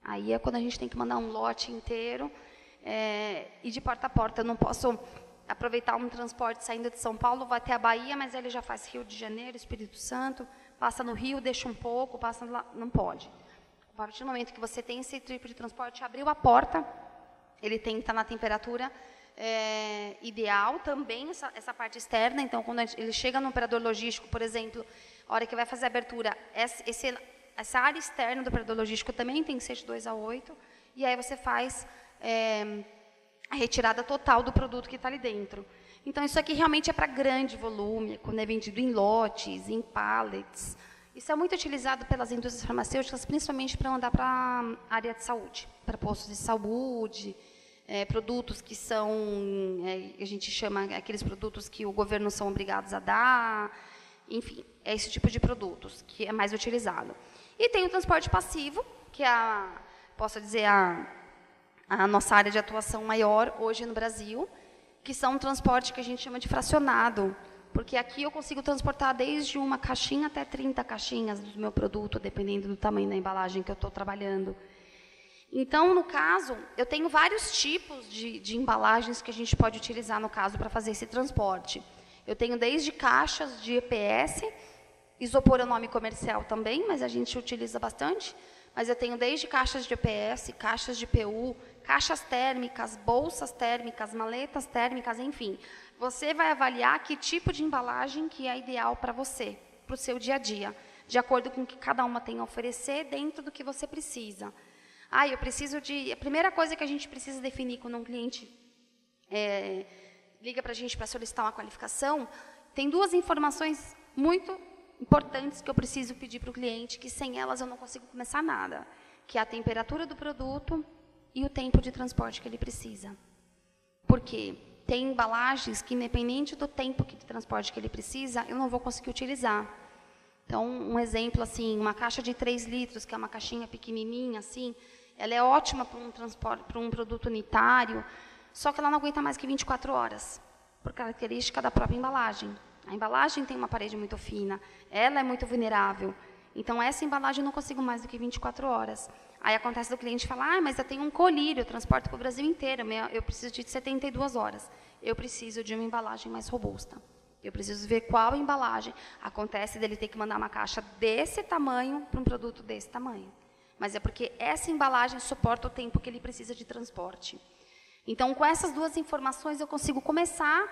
Aí é quando a gente tem que mandar um lote inteiro, e de porta a porta. Eu não posso aproveitar um transporte saindo de São Paulo, vai até a Bahia, mas ele já faz Rio de Janeiro, Espírito Santo, passa no Rio, deixa um pouco, passa lá, não pode. A partir do momento que você tem esse tipo de transporte, abriu a porta, ele tem que estar na temperatura ideal, também essa parte externa. Então, quando ele chega no operador logístico, por exemplo, a hora que vai fazer a abertura, essa área externa do operador logístico também tem que ser de 2 a 8, e aí você faz a retirada total do produto que está ali dentro. Então, isso aqui realmente é para grande volume, quando é vendido em lotes, em pallets. Isso é muito utilizado pelas indústrias farmacêuticas, principalmente para mandar para a área de saúde, para postos de saúde, produtos que são, a gente chama aqueles produtos que o governo são obrigados a dar, enfim, é esse tipo de produtos que é mais utilizado. E tem o transporte passivo, que é, posso dizer, a nossa área de atuação maior hoje no Brasil, que são um transporte que a gente chama de fracionado, porque aqui eu consigo transportar desde uma caixinha até 30 caixinhas do meu produto, dependendo do tamanho da embalagem que eu estou trabalhando. Então, no caso, eu tenho vários tipos de embalagens que a gente pode utilizar, no caso, para fazer esse transporte. Eu tenho desde caixas de EPS, isopor é o nome comercial também, mas a gente utiliza bastante, mas eu tenho desde caixas de EPS, caixas de PU, caixas térmicas, bolsas térmicas, maletas térmicas, enfim. Você vai avaliar que tipo de embalagem que é ideal para você, para o seu dia a dia, de acordo com o que cada uma tem a oferecer dentro do que você precisa. Eu preciso de... A primeira coisa que a gente precisa definir quando um cliente liga para a gente para solicitar uma qualificação, tem duas informações muito importantes que eu preciso pedir para o cliente, que sem elas eu não consigo começar nada, que é a temperatura do produto e o tempo de transporte que ele precisa. Porque tem embalagens que, independente do tempo de transporte que ele precisa, eu não vou conseguir utilizar. Então, um exemplo, assim, uma caixa de 3 litros, que é uma caixinha pequenininha, assim, ela é ótima para um transporte, para um produto unitário, só que ela não aguenta mais que 24 horas, por característica da própria embalagem. A embalagem tem uma parede muito fina, ela é muito vulnerável. Então, essa embalagem eu não consigo mais do que 24 horas. Aí acontece do cliente falar, mas eu tenho um colírio, eu transporto para o Brasil inteiro, eu preciso de 72 horas. Eu preciso de uma embalagem mais robusta. Eu preciso ver qual embalagem. Acontece dele ter que mandar uma caixa desse tamanho para um produto desse tamanho. Mas é porque essa embalagem suporta o tempo que ele precisa de transporte. Então, com essas duas informações, eu consigo começar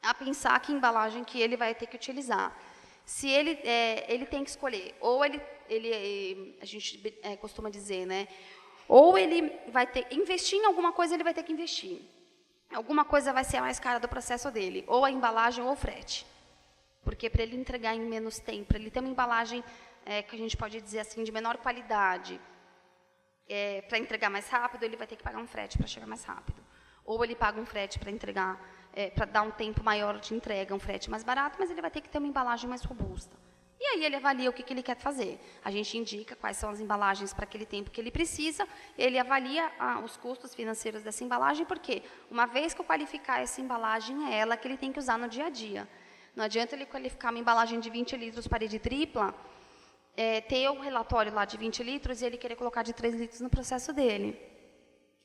a pensar que embalagem que ele vai ter que utilizar. Se ele tem que escolher, ou a gente costuma dizer, né? Ou ele vai ter investir em alguma coisa, ele vai ter que investir. Alguma coisa vai ser a mais cara do processo dele, ou a embalagem ou o frete. Porque para ele entregar em menos tempo, para ele ter uma embalagem que a gente pode dizer assim de menor qualidade, para entregar mais rápido, ele vai ter que pagar um frete para chegar mais rápido. Ou ele paga um frete para entregar, para dar um tempo maior de entrega, um frete mais barato, mas ele vai ter que ter uma embalagem mais robusta. E aí ele avalia o que ele quer fazer. A gente indica quais são as embalagens para aquele tempo que ele precisa, ele avalia os custos financeiros dessa embalagem, porque uma vez que eu qualificar essa embalagem, é ela que ele tem que usar no dia a dia. Não adianta ele qualificar uma embalagem de 20 litros parede tripla, ter um relatório lá de 20 litros e ele querer colocar de 3 litros no processo dele.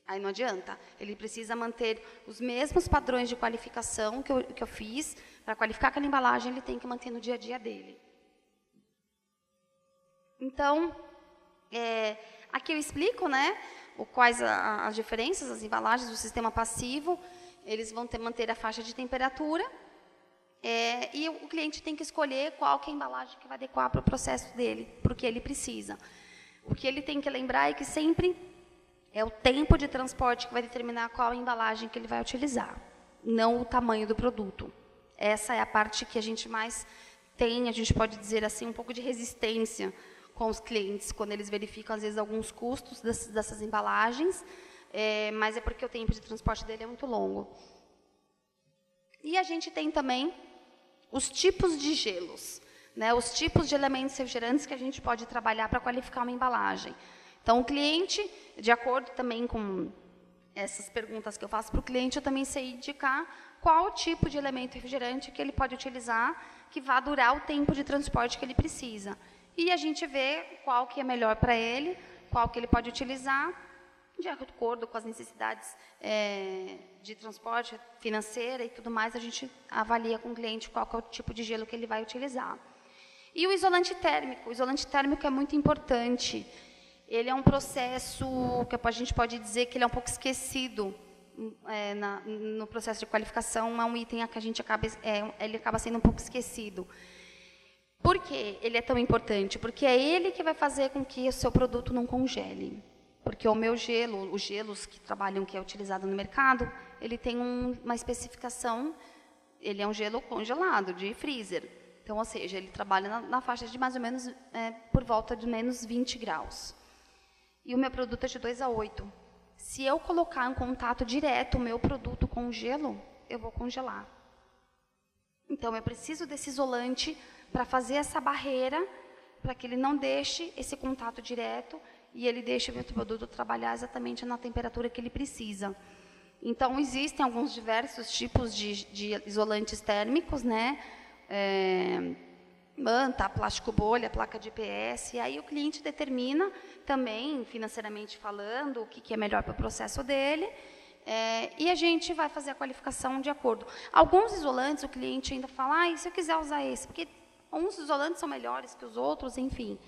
Aí não adianta. Ele precisa manter os mesmos padrões de qualificação que eu fiz. Para qualificar aquela embalagem, ele tem que manter no dia a dia dele. Então, aqui eu explico, né, quais as diferenças, as embalagens do sistema passivo. Eles vão manter a faixa de temperatura. E o cliente tem que escolher qual que é a embalagem que vai adequar para o processo dele, para o que ele precisa. O que ele tem que lembrar é que sempre é o tempo de transporte que vai determinar qual a embalagem que ele vai utilizar, não o tamanho do produto. Essa é a parte que a gente mais tem, a gente pode dizer assim, um pouco de resistência com os clientes, quando eles verificam, às vezes, alguns custos dessas embalagens, mas é porque o tempo de transporte dele é muito longo. E a gente tem também os tipos de gelos, né, os tipos de elementos refrigerantes que a gente pode trabalhar para qualificar uma embalagem. Então, o cliente, de acordo também com essas perguntas que eu faço para o cliente, eu também sei indicar qual tipo de elemento refrigerante que ele pode utilizar, que vá durar o tempo de transporte que ele precisa. E a gente vê qual que é melhor para ele, qual que ele pode utilizar, de acordo com as necessidades de transporte, financeira e tudo mais, a gente avalia com o cliente qual que é o tipo de gelo que ele vai utilizar. E o isolante térmico é muito importante. Ele é um processo que a gente pode dizer que ele é um pouco esquecido no processo de qualificação, é um item que a gente ele acaba sendo um pouco esquecido. Por que ele é tão importante? Porque é ele que vai fazer com que o seu produto não congele. Porque o meu gelo, os gelos que é utilizado no mercado, ele tem uma especificação, ele é um gelo congelado, de freezer. Então, ou seja, ele trabalha na faixa de mais ou menos por volta de menos 20 graus. E o meu produto é de 2 a 8. Se eu colocar em contato direto o meu produto com o gelo, eu vou congelar. Então, eu preciso desse isolante para fazer essa barreira, para que ele não deixe esse contato direto e ele deixe o meu produto trabalhar exatamente na temperatura que ele precisa. Então, existem alguns diversos tipos de isolantes térmicos, né? Manta, plástico bolha, placa de IPS, e aí o cliente determina também, financeiramente falando, o que é melhor para o processo dele, e a gente vai fazer a qualificação de acordo. Alguns isolantes, o cliente ainda fala, e se eu quiser usar esse? Porque uns isolantes são melhores que os outros, enfim.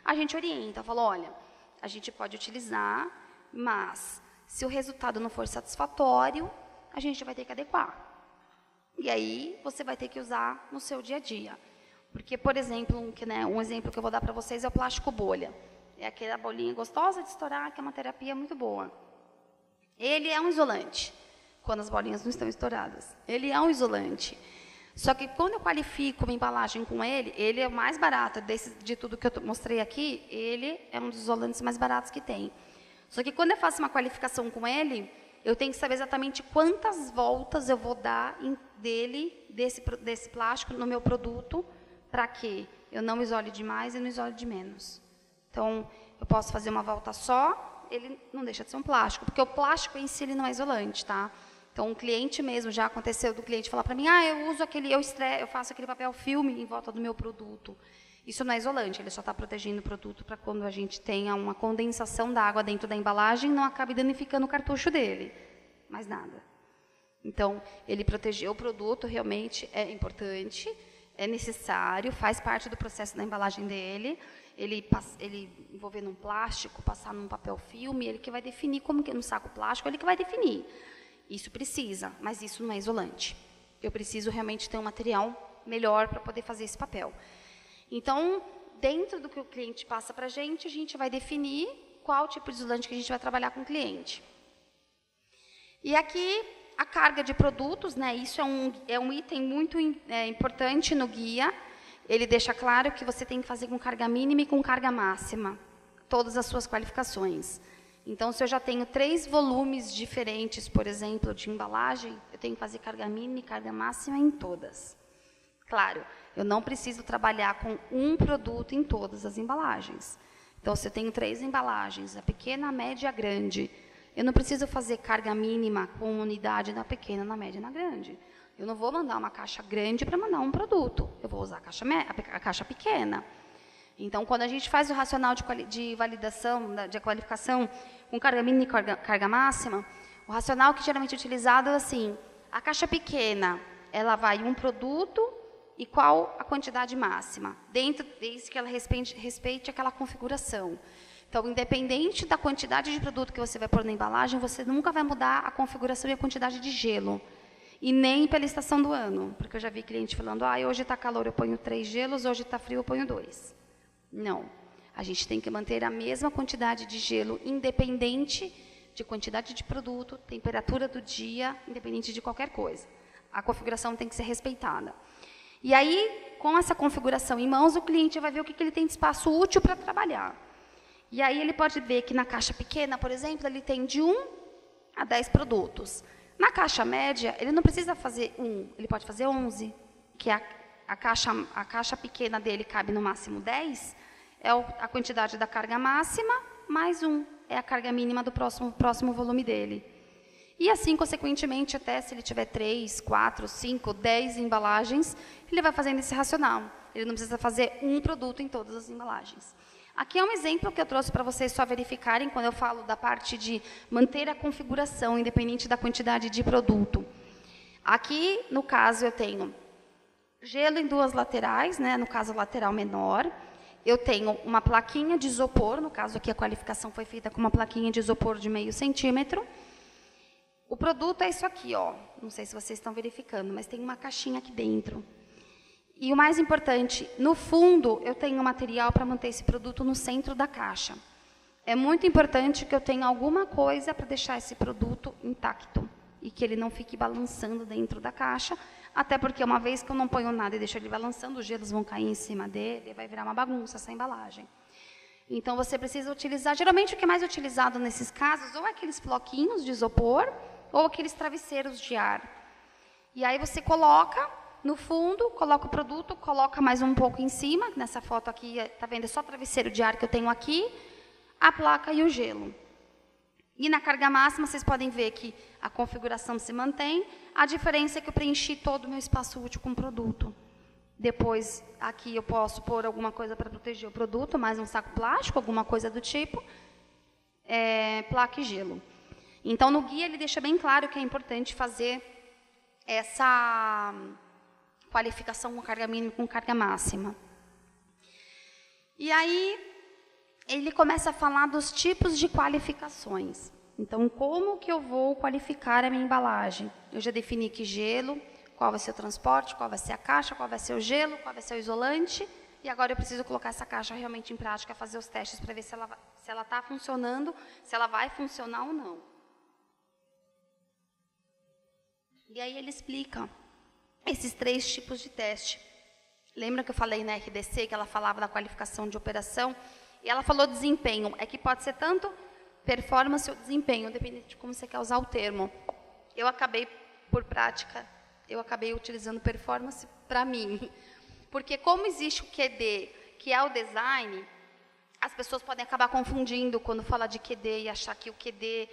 A gente orienta, fala, olha, a gente pode utilizar, mas Se o resultado não for satisfatório, a gente vai ter que adequar. E aí, você vai ter que usar no seu dia a dia. Porque, por exemplo, um exemplo que eu vou dar para vocês é o plástico bolha. É aquela bolinha gostosa de estourar, que é uma terapia muito boa. Ele é um isolante, quando as bolinhas não estão estouradas. Ele é um isolante. Só que, quando eu qualifico uma embalagem com ele é o mais barato. De tudo que eu mostrei aqui, ele é um dos isolantes mais baratos que tem. Só que, quando eu faço uma qualificação com ele, eu tenho que saber exatamente quantas voltas eu vou dar desse plástico no meu produto, para que eu não isole de mais e não isole de menos. Então, eu posso fazer uma volta só, ele não deixa de ser um plástico, porque o plástico em si ele não é isolante, tá? Então, o cliente mesmo, já aconteceu do cliente falar para mim, eu faço aquele papel filme em volta do meu produto. Isso não é isolante, ele só está protegendo o produto para quando a gente tenha uma condensação da água dentro da embalagem, não acabe danificando o cartucho dele. Mais nada. Então, ele proteger o produto realmente é importante, é necessário, faz parte do processo da embalagem dele. Ele envolver num plástico, passar num papel filme, ele que vai definir como que no saco plástico, ele que vai definir. Isso precisa, mas isso não é isolante. Eu preciso realmente ter um material melhor para poder fazer esse papel. Então, dentro do que o cliente passa para a gente vai definir qual tipo de isolante que a gente vai trabalhar com o cliente. E aqui, a carga de produtos, né, isso é um item muito importante no guia. Ele deixa claro que você tem que fazer com carga mínima e com carga máxima, todas as suas qualificações. Então, se eu já tenho 3 volumes diferentes, por exemplo, de embalagem, eu tenho que fazer carga mínima e carga máxima em todas. Claro, eu não preciso trabalhar com um produto em todas as embalagens. Então, se eu tenho 3 embalagens, a pequena, a média e a grande, eu não preciso fazer carga mínima com unidade na pequena, na média e na grande. Eu não vou mandar uma caixa grande para mandar um produto. Eu vou usar a caixa pequena. Então, quando a gente faz o racional de validação, de qualificação com carga mínima e carga máxima, o racional que geralmente é utilizado é assim, a caixa pequena, ela vai um produto e qual a quantidade máxima, desde que ela respeite aquela configuração. Então, independente da quantidade de produto que você vai pôr na embalagem, você nunca vai mudar a configuração e a quantidade de gelo. E nem pela estação do ano, porque eu já vi cliente falando, hoje está calor, eu ponho 3 gelos, hoje está frio, eu ponho 2. Não. A gente tem que manter a mesma quantidade de gelo, independente de quantidade de produto, temperatura do dia, independente de qualquer coisa. A configuração tem que ser respeitada. E aí, com essa configuração em mãos, o cliente vai ver o que ele tem de espaço útil para trabalhar. E aí ele pode ver que na caixa pequena, por exemplo, ele tem de 1 a 10 produtos. Na caixa média, ele não precisa fazer 1, ele pode fazer 11, que a caixa pequena dele cabe no máximo 10, é a quantidade da carga máxima, mais 1, é a carga mínima do próximo volume dele. E assim, consequentemente, até se ele tiver 3, 4, 5, 10 embalagens, ele vai fazendo esse racional. Ele não precisa fazer um produto em todas as embalagens. Aqui é um exemplo que eu trouxe para vocês só verificarem, quando eu falo da parte de manter a configuração, independente da quantidade de produto. Aqui, no caso, eu tenho gelo em 2 laterais, né, no caso, lateral menor. Eu tenho uma plaquinha de isopor, no caso aqui a qualificação foi feita com uma plaquinha de isopor de 0,5 centímetro. O produto é isso aqui, ó. Não sei se vocês estão verificando, mas tem uma caixinha aqui dentro. E o mais importante, no fundo, eu tenho material para manter esse produto no centro da caixa. É muito importante que eu tenha alguma coisa para deixar esse produto intacto e que ele não fique balançando dentro da caixa, até porque uma vez que eu não ponho nada e deixo ele balançando, os gelos vão cair em cima dele, vai virar uma bagunça essa embalagem. Então, você precisa utilizar, geralmente o que é mais utilizado nesses casos, ou é aqueles floquinhos de isopor, ou aqueles travesseiros de ar. E aí você coloca no fundo, coloca o produto, coloca mais um pouco em cima, nessa foto aqui, está vendo, é só travesseiro de ar que eu tenho aqui, a placa e o gelo. E na carga máxima, vocês podem ver que a configuração se mantém, a diferença é que eu preenchi todo o meu espaço útil com o produto. Depois, aqui eu posso pôr alguma coisa para proteger o produto, mais um saco plástico, alguma coisa do tipo, placa e gelo. Então, no guia, ele deixa bem claro que é importante fazer essa qualificação com carga mínima e com carga máxima. E aí, ele começa a falar dos tipos de qualificações. Então, como que eu vou qualificar a minha embalagem? Eu já defini que gelo, qual vai ser o transporte, qual vai ser a caixa, qual vai ser o gelo, qual vai ser o isolante, e agora eu preciso colocar essa caixa realmente em prática, fazer os testes para ver se ela está funcionando, se ela vai funcionar ou não. E aí ele explica esses 3 tipos de teste. Lembra que eu falei na RDC, que ela falava da qualificação de operação? E ela falou desempenho, é que pode ser tanto performance ou desempenho, dependendo de como você quer usar o termo. Eu acabei, por prática, utilizando performance para mim. Porque como existe o QD, que é o design, as pessoas podem acabar confundindo quando fala de QD e achar que o QD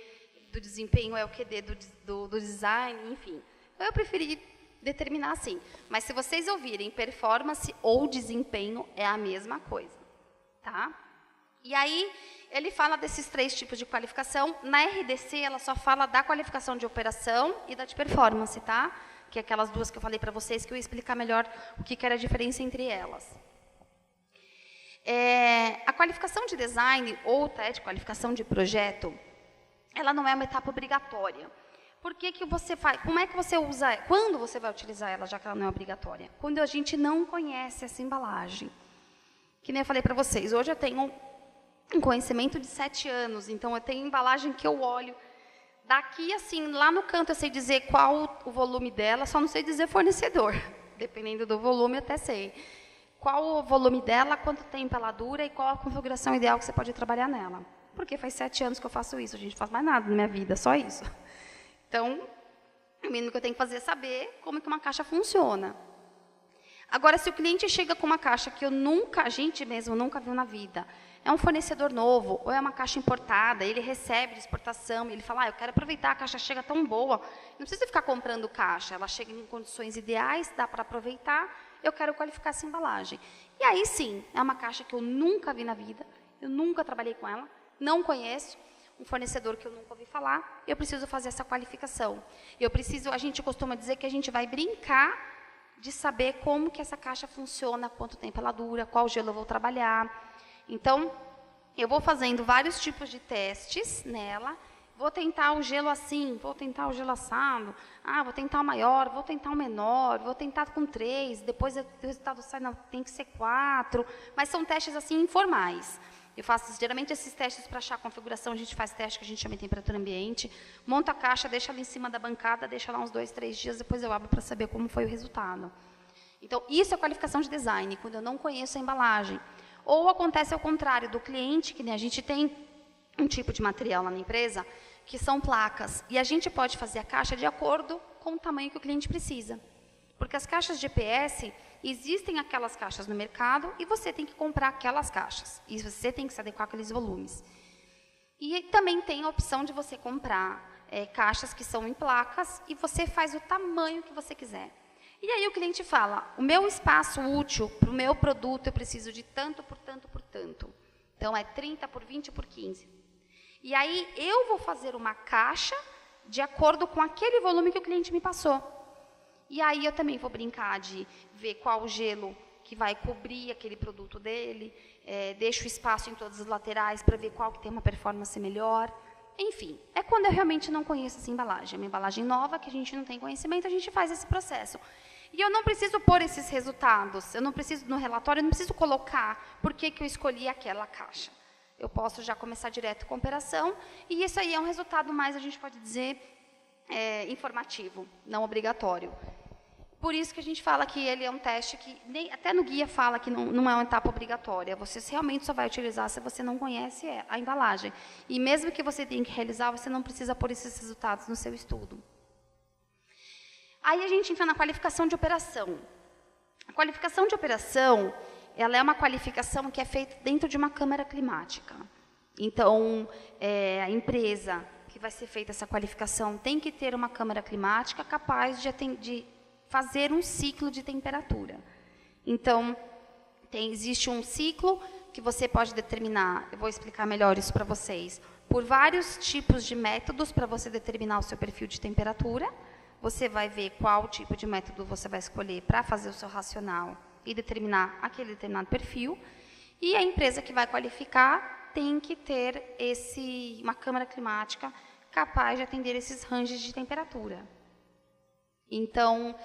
do desempenho é o QD do design, enfim. Então, eu preferi determinar assim. Mas se vocês ouvirem performance ou desempenho, é a mesma coisa. Tá? E aí, ele fala desses 3 tipos de qualificação. Na RDC, ela só fala da qualificação de operação e da de performance, tá? Que é aquelas 2 que eu falei para vocês, que eu ia explicar melhor o que era a diferença entre elas. A qualificação de design ou de qualificação de projeto, ela não é uma etapa obrigatória. Por que você faz? Como é que você usa? Quando você vai utilizar ela, já que ela não é obrigatória? Quando a gente não conhece essa embalagem. Que nem eu falei para vocês, hoje eu tenho um conhecimento de 7 anos, então eu tenho embalagem que eu olho. Daqui, assim, lá no canto eu sei dizer qual o volume dela, só não sei dizer fornecedor. Dependendo do volume, eu até sei. Qual o volume dela, quanto tempo ela dura e qual a configuração ideal que você pode trabalhar nela. Porque faz 7 anos que eu faço isso, a gente não faz mais nada na minha vida, só isso. Então, o mínimo que eu tenho que fazer é saber como que uma caixa funciona. Agora, se o cliente chega com uma caixa que a gente mesmo nunca viu na vida, é um fornecedor novo, ou é uma caixa importada, ele recebe de exportação, ele fala, eu quero aproveitar, a caixa chega tão boa, não precisa ficar comprando caixa, ela chega em condições ideais, dá para aproveitar, eu quero qualificar essa embalagem. E aí sim, é uma caixa que eu nunca vi na vida, eu nunca trabalhei com ela, não conheço, um fornecedor que eu nunca ouvi falar, eu preciso fazer essa qualificação. A gente costuma dizer que a gente vai brincar de saber como que essa caixa funciona, quanto tempo ela dura, qual gelo eu vou trabalhar. Então, eu vou fazendo vários tipos de testes nela, vou tentar o gelo assim, vou tentar o gelo assado, vou tentar o maior, vou tentar o menor, vou tentar com 3, depois o resultado sai, não, tem que ser 4, mas são testes assim informais. Eu faço geralmente esses testes para achar a configuração, a gente faz teste que a gente chama de temperatura ambiente, monto a caixa, deixo ela em cima da bancada, deixo lá uns 2, 3 dias, depois eu abro para saber como foi o resultado. Então, isso é qualificação de design, quando eu não conheço a embalagem. Ou acontece ao contrário, do cliente, que a gente tem um tipo de material lá na empresa, que são placas, e a gente pode fazer a caixa de acordo com o tamanho que o cliente precisa. Porque as caixas de EPS, existem aquelas caixas no mercado e você tem que comprar aquelas caixas. E você tem que se adequar àqueles volumes. E também tem a opção de você comprar caixas que são em placas e você faz o tamanho que você quiser. E aí o cliente fala, o meu espaço útil para o meu produto eu preciso de tanto por tanto por tanto. Então, é 30 por 20 por 15. E aí eu vou fazer uma caixa de acordo com aquele volume que o cliente me passou. E aí eu também vou brincar de ver qual o gelo que vai cobrir aquele produto dele, deixo espaço em todas as laterais para ver qual que tem uma performance melhor. Enfim, é quando eu realmente não conheço essa embalagem. É uma embalagem nova, que a gente não tem conhecimento, a gente faz esse processo. E eu não preciso pôr esses resultados, eu não preciso, no relatório, eu não preciso colocar por que eu escolhi aquela caixa. Eu posso já começar direto com a operação, e isso aí é um resultado mais, a gente pode dizer, informativo, não obrigatório. Por isso que a gente fala que ele é um teste que, até no guia fala que não é uma etapa obrigatória. Você realmente só vai utilizar se você não conhece a embalagem. E mesmo que você tenha que realizar, você não precisa pôr esses resultados no seu estudo. Aí a gente entra na qualificação de operação. A qualificação de operação, ela é uma qualificação que é feita dentro de uma câmara climática. Então, a empresa que vai ser feita essa qualificação tem que ter uma câmara climática capaz de fazer um ciclo de temperatura. Então, existe um ciclo que você pode determinar, eu vou explicar melhor isso para vocês, por vários tipos de métodos para você determinar o seu perfil de temperatura. Você vai ver qual tipo de método você vai escolher para fazer o seu racional e determinar aquele determinado perfil. E a empresa que vai qualificar tem que ter uma câmara climática capaz de atender esses ranges de temperatura. Então,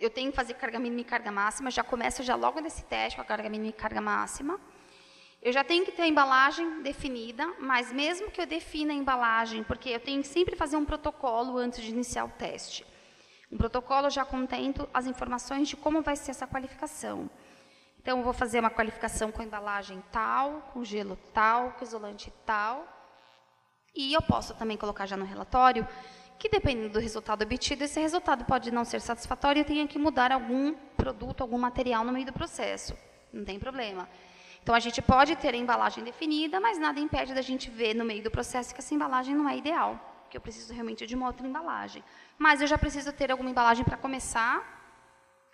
eu tenho que fazer carga mínima e carga máxima, já começo logo nesse teste com a carga mínima e carga máxima. Eu já tenho que ter a embalagem definida, mas mesmo que eu defina a embalagem, porque eu tenho que sempre fazer um protocolo antes de iniciar o teste. Um protocolo já contém as informações de como vai ser essa qualificação. Então, eu vou fazer uma qualificação com embalagem tal, com gelo tal, com isolante tal. E eu posso também colocar já no relatório que, dependendo do resultado obtido, esse resultado pode não ser satisfatório e eu tenha que mudar algum produto, algum material no meio do processo. Não tem problema. Então, a gente pode ter a embalagem definida, mas nada impede da gente ver no meio do processo que essa embalagem não é ideal, que eu preciso realmente de uma outra embalagem. Mas eu já preciso ter alguma embalagem para começar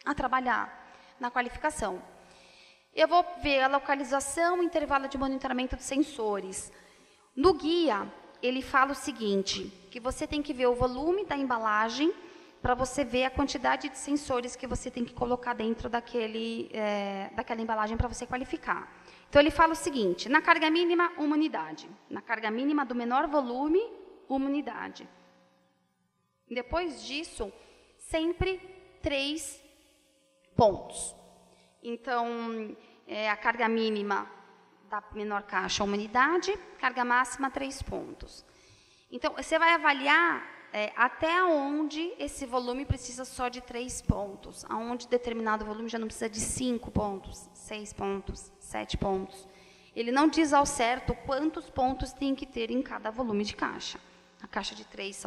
a trabalhar na qualificação. Eu vou ver a localização, o intervalo de monitoramento de sensores. No guia, ele fala o seguinte, que você tem que ver o volume da embalagem para você ver a quantidade de sensores que você tem que colocar dentro daquela embalagem para você qualificar. Então, ele fala o seguinte, na carga mínima, 1 unidade. Na carga mínima do menor volume, 1 unidade. Depois disso, sempre 3 pontos. Então, a carga mínima da menor caixa, 1 unidade, carga máxima, 3 pontos. Então, você vai avaliar até onde esse volume precisa só de 3 pontos, aonde determinado volume já não precisa de 5 pontos, 6 pontos, 7 pontos. Ele não diz ao certo quantos pontos tem que ter em cada volume de caixa. Na caixa de 3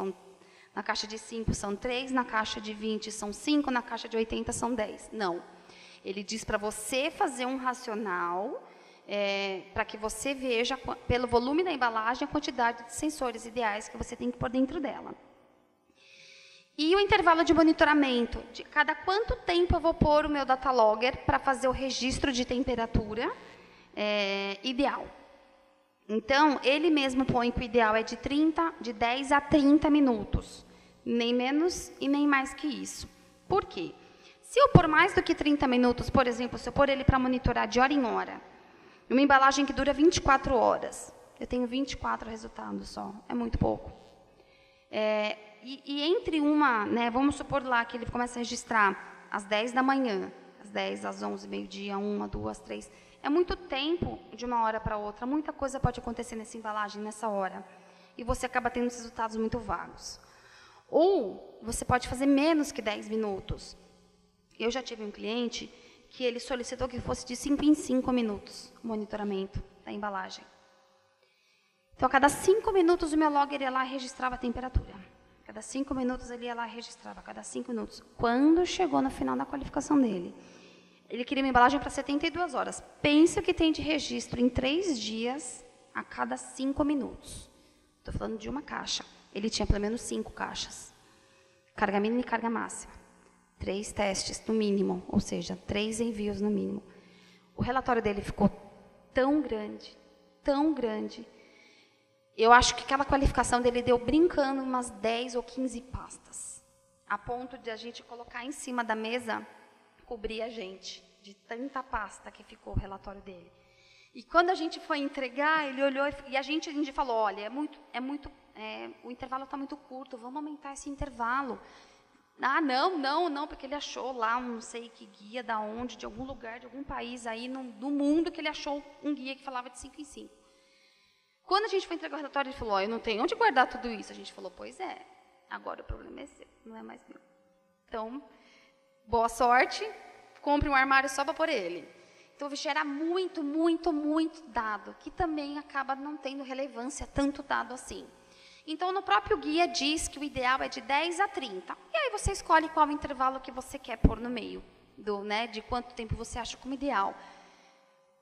na caixa de 5 são 3, na caixa de 20 são 5, na caixa de 80 são 10. Não. Ele diz para você fazer um racional, para que você veja, pelo volume da embalagem, a quantidade de sensores ideais que você tem que pôr dentro dela. E o intervalo de monitoramento, de cada quanto tempo eu vou pôr o meu data logger para fazer o registro de temperatura ideal. Então, ele mesmo põe que o ideal é de 10 a 30 minutos, nem menos e nem mais que isso. Por quê? Se eu pôr mais do que 30 minutos, por exemplo, se eu pôr ele para monitorar de hora em hora, uma embalagem que dura 24 horas, eu tenho 24 resultados só, é muito pouco. E entre vamos supor lá que ele começa a registrar às 10 da manhã, às 10, às 11, meio-dia, 1, 2, 3. É muito tempo de uma hora para outra, muita coisa pode acontecer nessa embalagem, nessa hora. E você acaba tendo resultados muito vagos. Ou você pode fazer menos que 10 minutos. Eu já tive um cliente que ele solicitou que fosse de 5 em 5 minutos o monitoramento da embalagem. Então, a cada 5 minutos, o meu logger ia lá e registrava a temperatura. A cada 5 minutos, ele ia lá e registrava. A cada 5 minutos. Quando chegou no final da qualificação dele, ele queria uma embalagem para 72 horas. Pense o que tem de registro em 3 dias, a cada 5 minutos. Estou falando de uma caixa. Ele tinha pelo menos 5 caixas. Carga mínima e carga máxima. 3 testes no mínimo, ou seja, 3 envios no mínimo. O relatório dele ficou tão grande, eu acho que aquela qualificação dele deu brincando umas 10 ou 15 pastas, a ponto de a gente colocar em cima da mesa, cobrir a gente, de tanta pasta que ficou o relatório dele. E quando a gente foi entregar, ele olhou e a gente falou, olha, o intervalo está muito curto, vamos aumentar esse intervalo. Ah, não, porque ele achou lá, não sei que guia, da onde, de algum lugar, de algum país aí do mundo, que ele achou um guia que falava de 5 em 5. Quando a gente foi entregar o relatório, ele falou, eu não tenho onde guardar tudo isso. A gente falou, pois é, agora o problema é seu, não é mais meu. Então, boa sorte, compre um armário só para pôr ele. Então, vai gerar muito dado, que também acaba não tendo relevância, tanto dado assim. Então, no próprio guia diz que o ideal é de 10 a 30. E aí você escolhe qual intervalo que você quer pôr no meio, de quanto tempo você acha como ideal.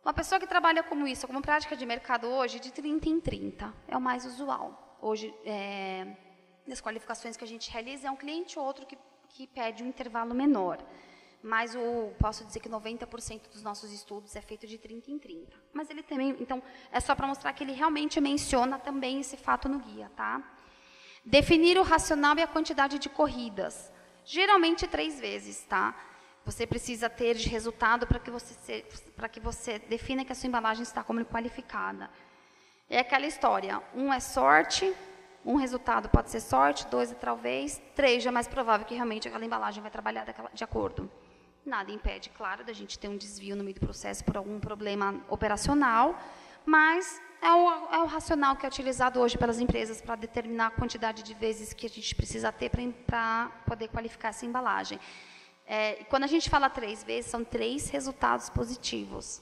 Uma pessoa que trabalha como isso, como prática de mercado hoje, de 30 em 30, é o mais usual. Hoje, nas qualificações que a gente realiza, é um cliente ou outro que pede um intervalo menor. Mas posso dizer que 90% dos nossos estudos é feito de 30 em 30. Mas ele também, então, é só para mostrar que ele realmente menciona também esse fato no guia, tá? Definir o racional e a quantidade de corridas. Geralmente 3 vezes, tá? Você precisa ter de resultado para que você defina que a sua embalagem está como qualificada. É aquela história, um é sorte, um resultado pode ser sorte, 2 é talvez, 3 já é mais provável que realmente aquela embalagem vai trabalhar de acordo. Nada impede, claro, da gente ter um desvio no meio do processo por algum problema operacional, mas é o racional que é utilizado hoje pelas empresas para determinar a quantidade de vezes que a gente precisa ter para poder qualificar essa embalagem. E quando a gente fala 3 vezes, são 3 resultados positivos.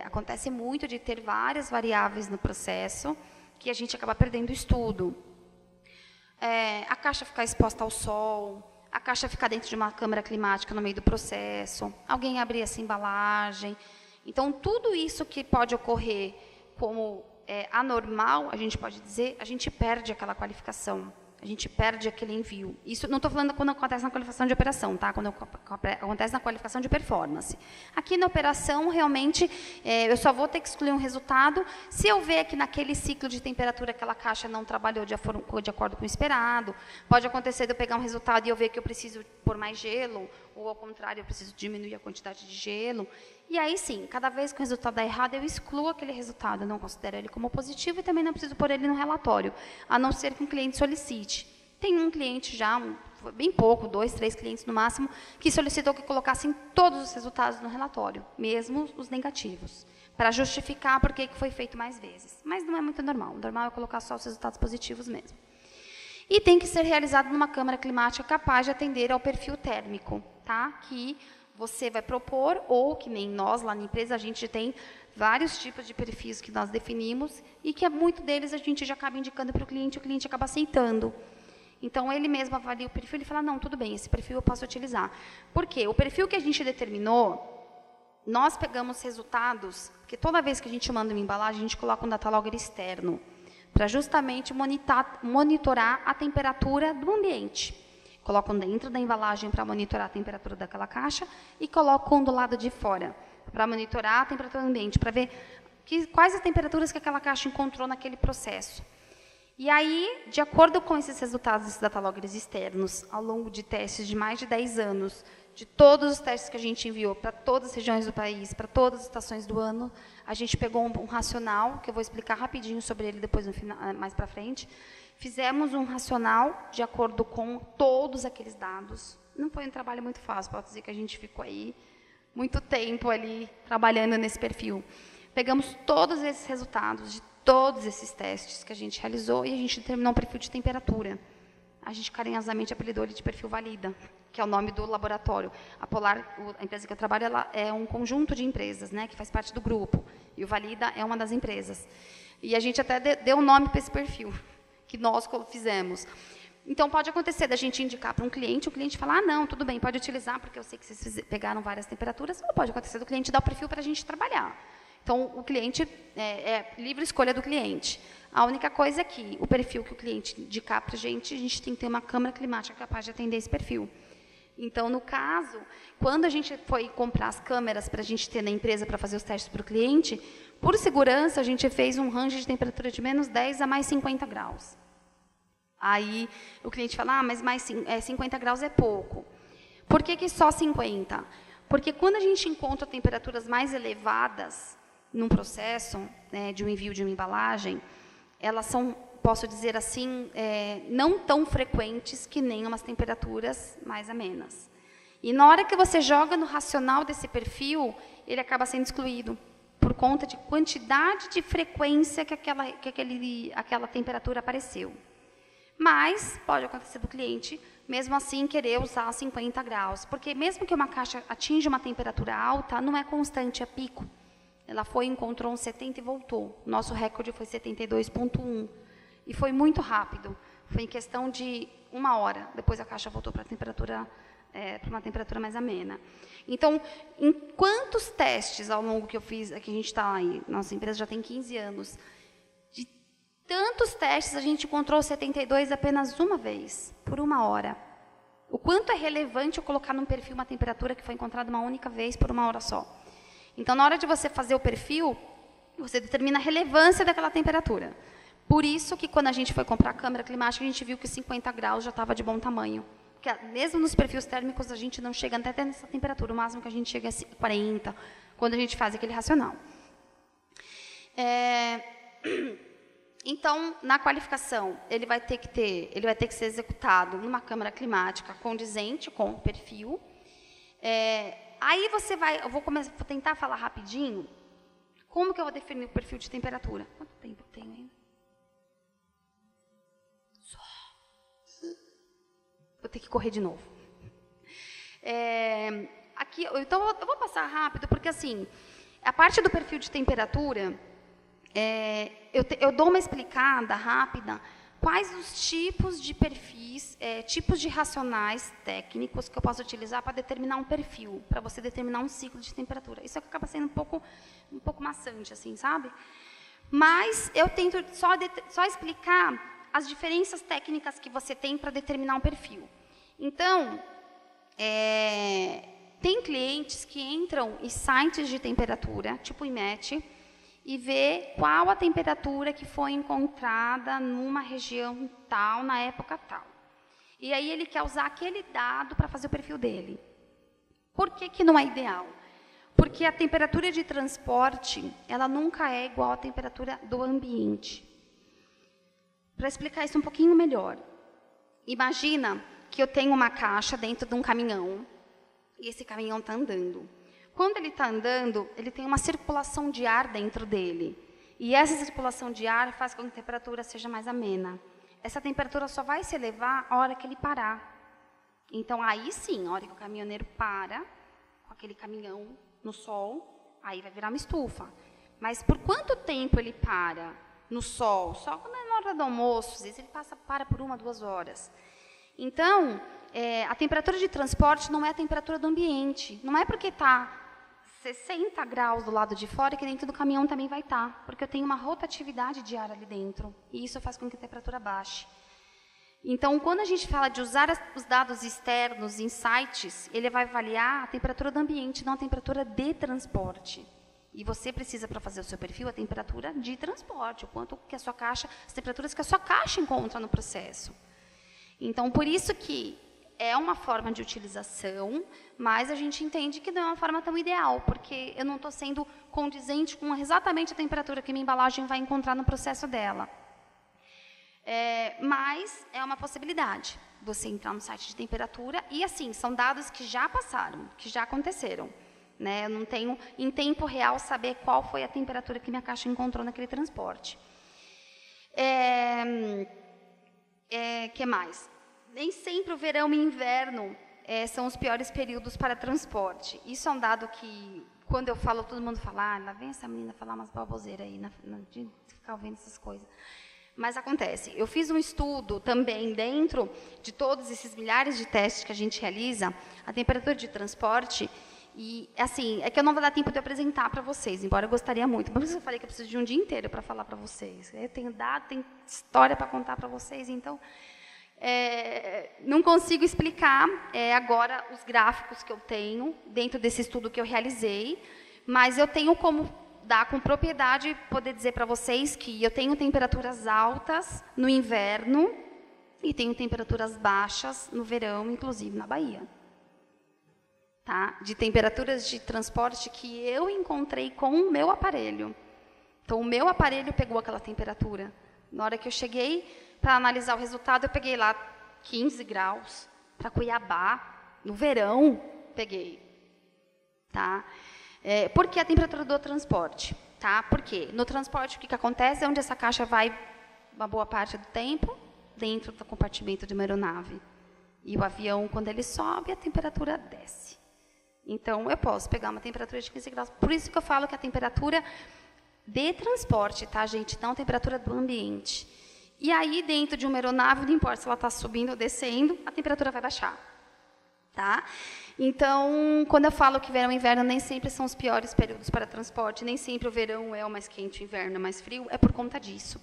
Acontece muito de ter várias variáveis no processo que a gente acaba perdendo o estudo. A caixa ficar exposta ao sol, a caixa ficar dentro de uma câmara climática no meio do processo, alguém abrir essa embalagem. Então, tudo isso que pode ocorrer como anormal, a gente pode dizer, a gente perde aquela qualificação. A gente perde aquele envio. Isso não estou falando quando acontece na qualificação de operação, tá? Quando acontece na qualificação de performance. Aqui na operação, realmente, eu só vou ter que excluir um resultado se eu ver que naquele ciclo de temperatura aquela caixa não trabalhou de acordo com o esperado. Pode acontecer de eu pegar um resultado e eu ver que eu preciso pôr mais gelo, ou ao contrário, eu preciso diminuir a quantidade de gelo. E aí, sim, cada vez que o resultado dá errado, eu excluo aquele resultado, eu não considero ele como positivo e também não preciso pôr ele no relatório, a não ser que um cliente solicite. Tem um cliente já, bem pouco, 2, 3 clientes no máximo, que solicitou que colocassem todos os resultados no relatório, mesmo os negativos, para justificar por que foi feito mais vezes. Mas não é muito normal, o normal é colocar só os resultados positivos mesmo. E tem que ser realizado numa câmara climática capaz de atender ao perfil térmico, tá? Que você vai propor, ou que nem nós lá na empresa, a gente tem vários tipos de perfis que nós definimos e que muito deles a gente já acaba indicando para o cliente acaba aceitando. Então, ele mesmo avalia o perfil e fala, não, tudo bem, esse perfil eu posso utilizar. Por quê? O perfil que a gente determinou, nós pegamos resultados, porque toda vez que a gente manda uma embalagem, a gente coloca um data logger externo, para justamente monitorar a temperatura do ambiente. Colocam dentro da embalagem para monitorar a temperatura daquela caixa e colocam do lado de fora para monitorar a temperatura do ambiente, para ver quais as temperaturas que aquela caixa encontrou naquele processo. E aí, de acordo com esses resultados desses data loggers externos, ao longo de testes de mais de 10 anos, de todos os testes que a gente enviou para todas as regiões do país, para todas as estações do ano, a gente pegou um racional, que eu vou explicar rapidinho sobre ele depois, no final, mais para frente. Fizemos um racional de acordo com todos aqueles dados. Não foi um trabalho muito fácil, pode dizer que a gente ficou aí muito tempo ali trabalhando nesse perfil. Pegamos todos esses resultados de todos esses testes que a gente realizou e a gente determinou um perfil de temperatura. A gente carinhosamente apelidou ele de perfil Valida, que é o nome do laboratório. A Polar, a empresa que eu trabalho, ela é um conjunto de empresas, né, que faz parte do grupo. E o Valida é uma das empresas. E a gente até deu um nome para esse perfil, que nós fizemos. Então, pode acontecer da gente indicar para um cliente, o cliente falar, ah, não, tudo bem, pode utilizar, porque eu sei que vocês pegaram várias temperaturas, ou pode acontecer do cliente dar o perfil para a gente trabalhar. Então, o cliente, é livre escolha do cliente. A única coisa é que o perfil que o cliente indicar para a gente tem que ter uma câmara climática capaz de atender esse perfil. Então, no caso, quando a gente foi comprar as câmeras para a gente ter na empresa para fazer os testes para o cliente, por segurança, a gente fez um range de temperatura de menos 10 a mais 50 graus. Aí, o cliente fala, ah, mas mais 50 graus é pouco. Por que só 50? Porque quando a gente encontra temperaturas mais elevadas num processo, né, de um envio de uma embalagem, elas são, posso dizer assim, não tão frequentes que nem umas temperaturas mais amenas. E na hora que você joga no racional desse perfil, ele acaba sendo excluído, por conta de quantidade de frequência que aquela temperatura apareceu. Mas pode acontecer do cliente, mesmo assim, querer usar 50 graus. Porque mesmo que uma caixa atinja uma temperatura alta, não é constante, é pico. Ela encontrou um 70 e voltou. Nosso recorde foi 72,1. E foi muito rápido. Foi em questão de 1 hora. Depois a caixa voltou para uma temperatura mais amena. Então, em quantos testes ao longo que eu fiz, aqui a gente está aí, nossa empresa já tem 15 anos, de tantos testes a gente encontrou 72 apenas uma vez, por 1 hora. O quanto é relevante eu colocar num perfil uma temperatura que foi encontrada uma única vez por 1 hora só. Então, na hora de você fazer o perfil, você determina a relevância daquela temperatura. Por isso que, quando a gente foi comprar a câmera climática, a gente viu que 50 graus já estava de bom tamanho. Porque, mesmo nos perfis térmicos, a gente não chega até nessa temperatura. O máximo que a gente chega é 40, quando a gente faz aquele racional. Então, na qualificação, ele vai ter que ser executado numa câmara climática condizente com o perfil. Aí eu vou tentar falar rapidinho como que eu vou definir o perfil de temperatura. Quanto tempo eu tenho ainda? Vou ter que correr de novo. Então, eu vou passar rápido, porque assim, a parte do perfil de temperatura, eu dou uma explicada rápida quais os tipos de perfis, tipos de racionais técnicos que eu posso utilizar para determinar um perfil, para você determinar um ciclo de temperatura. Isso acaba sendo um pouco maçante, assim, sabe? Mas eu tento só explicar as diferenças técnicas que você tem para determinar um perfil. Então, tem clientes que entram em sites de temperatura, tipo o IMET, e vê qual a temperatura que foi encontrada numa região tal, na época tal. E aí ele quer usar aquele dado para fazer o perfil dele. Por que não é ideal? Porque a temperatura de transporte, ela nunca é igual à temperatura do ambiente. Para explicar isso um pouquinho melhor, imagina que eu tenho uma caixa dentro de um caminhão, e esse caminhão está andando. Quando ele está andando, ele tem uma circulação de ar dentro dele. E essa circulação de ar faz com que a temperatura seja mais amena. Essa temperatura só vai se elevar a hora que ele parar. Então, aí sim, a hora que o caminhoneiro para, com aquele caminhão no sol, aí vai virar uma estufa. Mas por quanto tempo ele para no sol? Só quando é na hora do almoço, às vezes ele para por 1, 2 horas. Então, a temperatura de transporte não é a temperatura do ambiente. Não é porque está 60 graus do lado de fora que dentro do caminhão também vai estar, porque eu tenho uma rotatividade de ar ali dentro, e isso faz com que a temperatura baixe. Então, quando a gente fala de usar os dados externos em sites, ele vai avaliar a temperatura do ambiente, não a temperatura de transporte. E você precisa, para fazer o seu perfil, a temperatura de transporte, o quanto que a sua caixa, as temperaturas que a sua caixa encontra no processo. Então, por isso que é uma forma de utilização, mas a gente entende que não é uma forma tão ideal, porque eu não estou sendo condizente com exatamente a temperatura que minha embalagem vai encontrar no processo dela. Mas é uma possibilidade, você entrar no site de temperatura, e assim, são dados que já passaram, que já aconteceram. Né? Eu não tenho, em tempo real, saber qual foi a temperatura que minha caixa encontrou naquele transporte. Que mais? Nem sempre o verão e inverno são os piores períodos para transporte. Isso é um dado que, quando eu falo, todo mundo fala, lá vem essa menina falar umas baboseiras aí, de ficar ouvindo essas coisas. Mas acontece. Eu fiz um estudo também dentro de todos esses milhares de testes que a gente realiza, a temperatura de transporte, e, assim, é que eu não vou dar tempo de apresentar para vocês, embora eu gostaria muito. Por isso eu falei que eu preciso de um dia inteiro para falar para vocês. Eu tenho dado, tenho história para contar para vocês, então... não consigo explicar agora os gráficos que eu tenho dentro desse estudo que eu realizei, mas eu tenho como dar com propriedade, poder dizer para vocês que eu tenho temperaturas altas no inverno e tenho temperaturas baixas no verão, inclusive na Bahia. Tá? De temperaturas de transporte que eu encontrei com o meu aparelho. Então, o meu aparelho pegou aquela temperatura. Na hora que eu cheguei para analisar o resultado, eu peguei lá 15 graus. Para Cuiabá, no verão, peguei. Tá? Por que a temperatura do transporte? Tá? Por quê? No transporte, o que acontece é onde essa caixa vai, uma boa parte do tempo, dentro do compartimento de uma aeronave. E o avião, quando ele sobe, a temperatura desce. Então, eu posso pegar uma temperatura de 15 graus. Por isso que eu falo que a temperatura de transporte, tá, gente? Não a temperatura do ambiente. E aí, dentro de uma aeronave, não importa se ela está subindo ou descendo, a temperatura vai baixar. Tá? Então, quando eu falo que verão e inverno nem sempre são os piores períodos para transporte, nem sempre o verão é o mais quente, o inverno é mais frio, é por conta disso.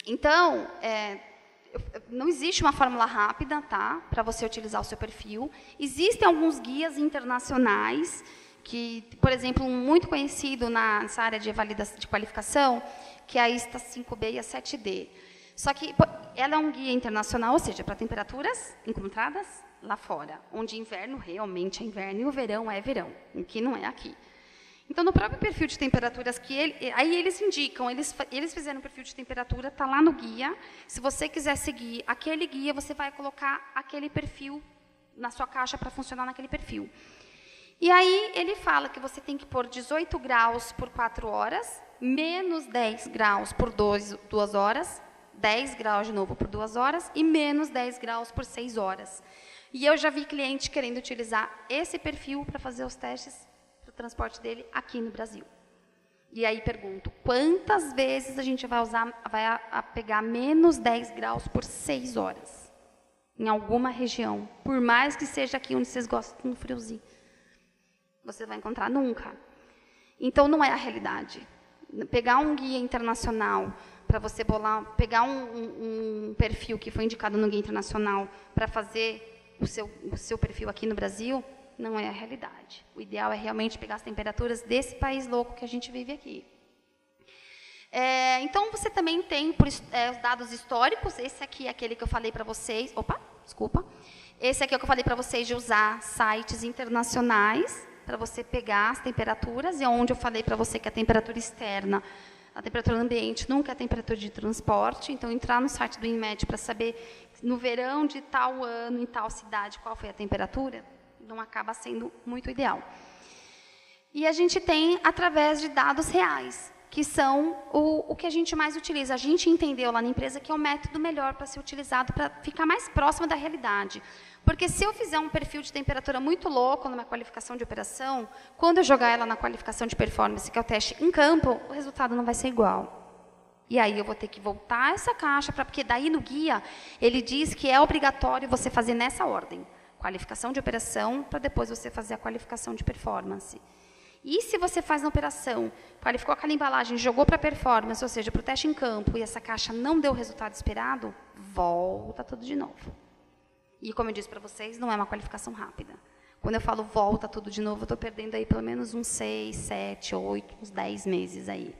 Então, não existe uma fórmula rápida, tá, para você utilizar o seu perfil. Existem alguns guias internacionais, que, por exemplo, um muito conhecido nessa área de qualificação, que é a ISTA 5B e a 7D. Só que ela é um guia internacional, ou seja, para temperaturas encontradas lá fora, onde inverno realmente é inverno e o verão é verão, o que não é aqui. Então, no próprio perfil de temperaturas aí eles indicam, eles fizeram um perfil de temperatura, está lá no guia. Se você quiser seguir aquele guia, você vai colocar aquele perfil na sua caixa para funcionar naquele perfil. E aí ele fala que você tem que pôr 18 graus por 4 horas, menos 10 graus por 2 horas, 10 graus de novo por 2 horas e menos 10 graus por 6 horas. E eu já vi cliente querendo utilizar esse perfil para fazer os testes do transporte dele aqui no Brasil. E aí pergunto, quantas vezes a gente vai pegar menos 10 graus por 6 horas? Em alguma região, por mais que seja aqui onde vocês gostam do friozinho. Você vai encontrar nunca. Então, não é a realidade. Pegar um guia internacional para você pegar um perfil que foi indicado no guia internacional para fazer o seu perfil aqui no Brasil, não é a realidade. O ideal é realmente pegar as temperaturas desse país louco que a gente vive aqui. Então, você também tem os dados históricos. Esse aqui é aquele que eu falei para vocês. Esse aqui é o que eu falei para vocês de usar sites internacionais para você pegar as temperaturas. E onde eu falei para você que a temperatura externa, a temperatura ambiente nunca é a temperatura de transporte. Então, entrar no site do INMET para saber no verão de tal ano, em tal cidade, qual foi a temperatura, não acaba sendo muito ideal. E a gente tem através de dados reais, que são o que a gente mais utiliza. A gente entendeu lá na empresa que é o método melhor para ser utilizado, para ficar mais próximo da realidade. Porque se eu fizer um perfil de temperatura muito louco numa qualificação de operação, quando eu jogar ela na qualificação de performance, que é o teste em campo, o resultado não vai ser igual. E aí eu vou ter que voltar essa caixa, porque daí no guia ele diz que é obrigatório você fazer nessa ordem. Qualificação de operação, para depois você fazer a qualificação de performance. E se você faz na operação, qualificou aquela embalagem, jogou para performance, ou seja, para o teste em campo, e essa caixa não deu o resultado esperado, volta tudo de novo. E, como eu disse para vocês, não é uma qualificação rápida. Quando eu falo volta tudo de novo, eu estou perdendo aí pelo menos uns 6, 7, 8, uns 10 meses aí.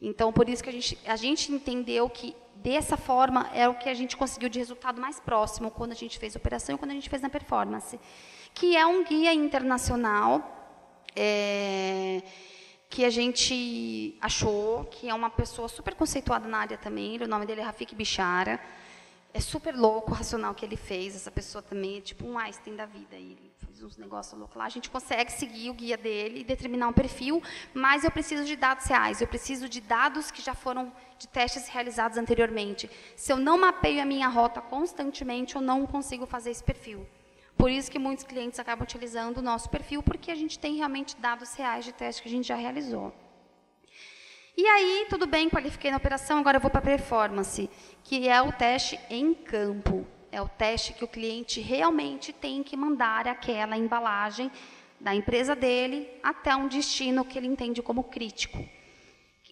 Então, por isso que a gente entendeu que, dessa forma, é o que a gente conseguiu de resultado mais próximo quando a gente fez a operação e quando a gente fez na performance. Que é um guia internacional, que a gente achou, que é uma pessoa super conceituada na área também, o nome dele é Rafik Bichara. É super louco o racional que ele fez, essa pessoa também é tipo um Einstein da vida, ele fez uns negócios loucos lá. A gente consegue seguir o guia dele e determinar um perfil, mas eu preciso de dados reais, eu preciso de dados que já foram de testes realizados anteriormente. Se eu não mapeio a minha rota constantemente, eu não consigo fazer esse perfil. Por isso que muitos clientes acabam utilizando o nosso perfil, porque a gente tem realmente dados reais de teste que a gente já realizou. E aí, tudo bem, qualifiquei na operação, agora eu vou para a performance, que é o teste em campo. É o teste que o cliente realmente tem que mandar aquela embalagem da empresa dele até um destino que ele entende como crítico.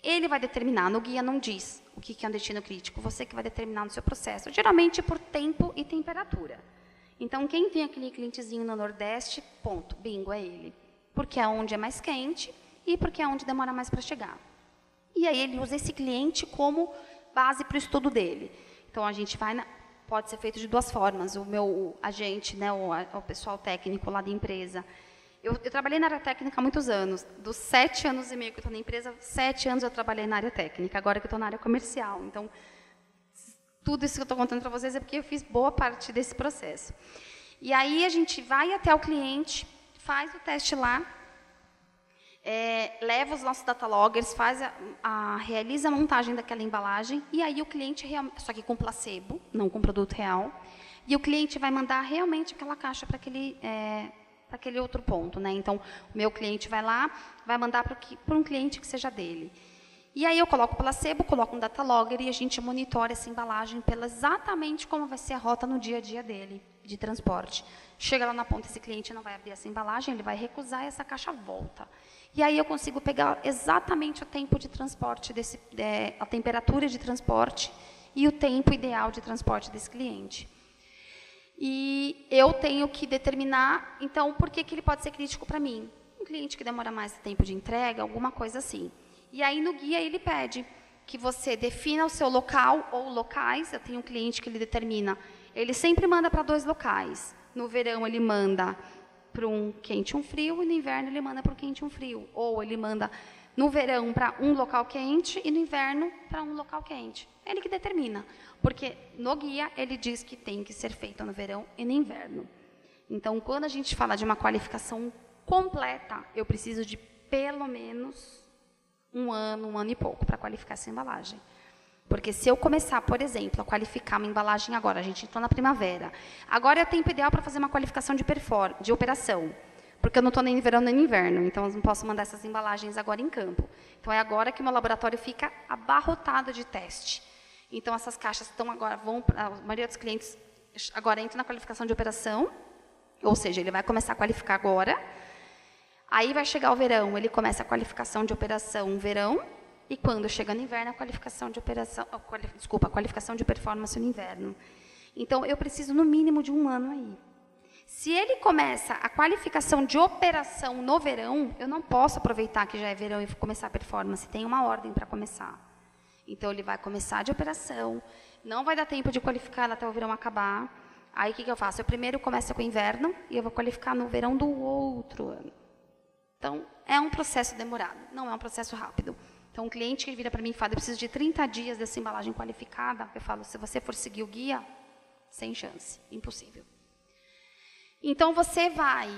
Ele vai determinar, no guia não diz o que é um destino crítico, você que vai determinar no seu processo, geralmente por tempo e temperatura. Então, quem tem aquele clientezinho no Nordeste, ponto, bingo, é ele. Porque é onde é mais quente e porque é onde demora mais para chegar. E aí ele usa esse cliente como base para o estudo dele. Então, a gente pode ser feito de duas formas. O meu agente, né, o pessoal técnico lá da empresa. Eu trabalhei na área técnica há muitos anos. Dos 7 anos e meio que eu estou na empresa, 7 anos eu trabalhei na área técnica. Agora que eu estou na área comercial. Então, tudo isso que eu estou contando para vocês é porque eu fiz boa parte desse processo. E aí a gente vai até o cliente, faz o teste lá, leva os nossos data loggers, realiza a montagem daquela embalagem, e aí o cliente, só que com placebo, não com produto real, e o cliente vai mandar realmente aquela caixa para aquele outro ponto. Né? Então, o meu cliente vai lá, vai mandar para um cliente que seja dele. E aí eu coloco o placebo, coloco um data logger e a gente monitora essa embalagem exatamente como vai ser a rota no dia a dia dele, de transporte. Chega lá na ponta, esse cliente não vai abrir essa embalagem, ele vai recusar e essa caixa volta. E aí eu consigo pegar exatamente o tempo de transporte, a temperatura de transporte e o tempo ideal de transporte desse cliente. E eu tenho que determinar, então, por que ele pode ser crítico para mim. Um cliente que demora mais tempo de entrega, alguma coisa assim. E aí, no guia, ele pede que você defina o seu local ou locais. Eu tenho um cliente que ele determina. Ele sempre manda para 2 locais. No verão, ele manda para um quente e um frio, e no inverno ele manda para um quente e um frio. Ou ele manda no verão para um local quente e no inverno para um local quente. Ele que determina, porque no guia ele diz que tem que ser feito no verão e no inverno. Então, quando a gente fala de uma qualificação completa, eu preciso de pelo menos um ano e pouco para qualificar essa embalagem. Porque se eu começar, por exemplo, a qualificar uma embalagem agora, a gente entrou na primavera, agora é o tempo ideal para fazer uma qualificação de operação, porque eu não estou nem no verão nem no inverno, então eu não posso mandar essas embalagens agora em campo. Então, é agora que o meu laboratório fica abarrotado de teste. Então, essas caixas estão agora, a maioria dos clientes agora entra na qualificação de operação, ou seja, ele vai começar a qualificar agora, aí vai chegar o verão, ele começa a qualificação de operação verão, e quando chega no inverno, a qualificação de operação, a qualificação de performance no inverno. Então, eu preciso no mínimo de um ano aí. Se ele começa a qualificação de operação no verão, eu não posso aproveitar que já é verão e começar a performance, tem uma ordem para começar. Então, ele vai começar de operação, não vai dar tempo de qualificar ela até o verão acabar. Aí, o que eu faço? Eu primeiro começo com o inverno e eu vou qualificar no verão do outro ano. Então, é um processo demorado, não é um processo rápido. Então, um cliente que vira para mim e fala, eu preciso de 30 dias dessa embalagem qualificada, eu falo, se você for seguir o guia, sem chance, impossível. Então, você vai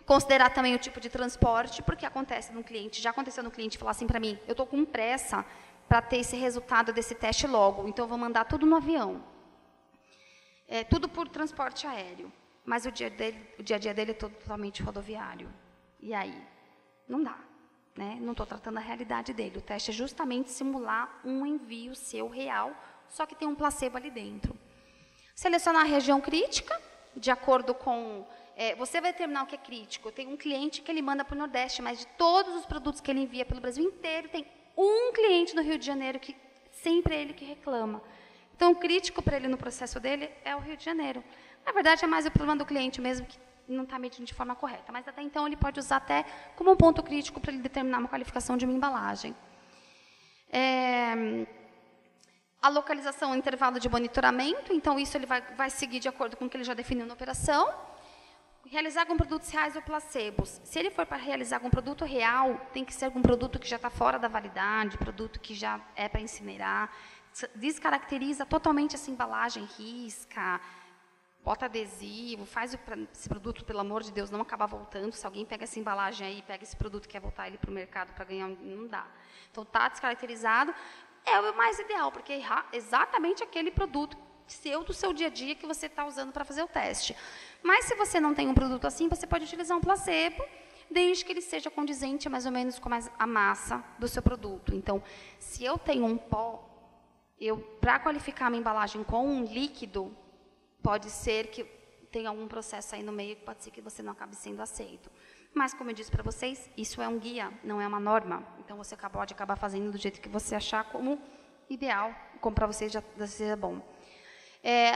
considerar também o tipo de transporte, porque acontece no cliente, já aconteceu no cliente falar assim para mim, eu estou com pressa para ter esse resultado desse teste logo, então eu vou mandar tudo no avião. Tudo por transporte aéreo, mas o dia a dia dele é totalmente rodoviário. E aí? Não dá. Né? Não estou tratando a realidade dele. O teste é justamente simular um envio seu real, só que tem um placebo ali dentro. Selecionar a região crítica, de acordo com... você vai determinar o que é crítico. Tem um cliente que ele manda para o Nordeste, mas de todos os produtos que ele envia pelo Brasil inteiro, tem um cliente no Rio de Janeiro que sempre é ele que reclama. Então, o crítico para ele no processo dele é o Rio de Janeiro. Na verdade, é mais o problema do cliente mesmo, que não está medindo de forma correta, mas até então ele pode usar até como um ponto crítico para ele determinar uma qualificação de uma embalagem. A localização, o intervalo de monitoramento, então isso ele vai seguir de acordo com o que ele já definiu na operação. Realizar com produtos reais ou placebos. Se ele for para realizar com produto real, tem que ser algum produto que já está fora da validade, produto que já é para incinerar, descaracteriza totalmente essa embalagem, risca, bota adesivo, faz esse produto, pelo amor de Deus, não acabar voltando. Se alguém pega essa embalagem aí, pega esse produto e quer voltar ele para o mercado para ganhar, não dá. Então, está descaracterizado, é o mais ideal, porque é exatamente aquele produto do seu dia a dia que você está usando para fazer o teste. Mas, se você não tem um produto assim, você pode utilizar um placebo, desde que ele seja condizente mais ou menos com a massa do seu produto. Então, se eu tenho um pó, para qualificar a minha embalagem com um líquido, pode ser que tenha algum processo aí no meio que pode ser que você não acabe sendo aceito. Mas, como eu disse para vocês, isso é um guia, não é uma norma. Então, você pode acabar fazendo do jeito que você achar como ideal, como para você já seja bom.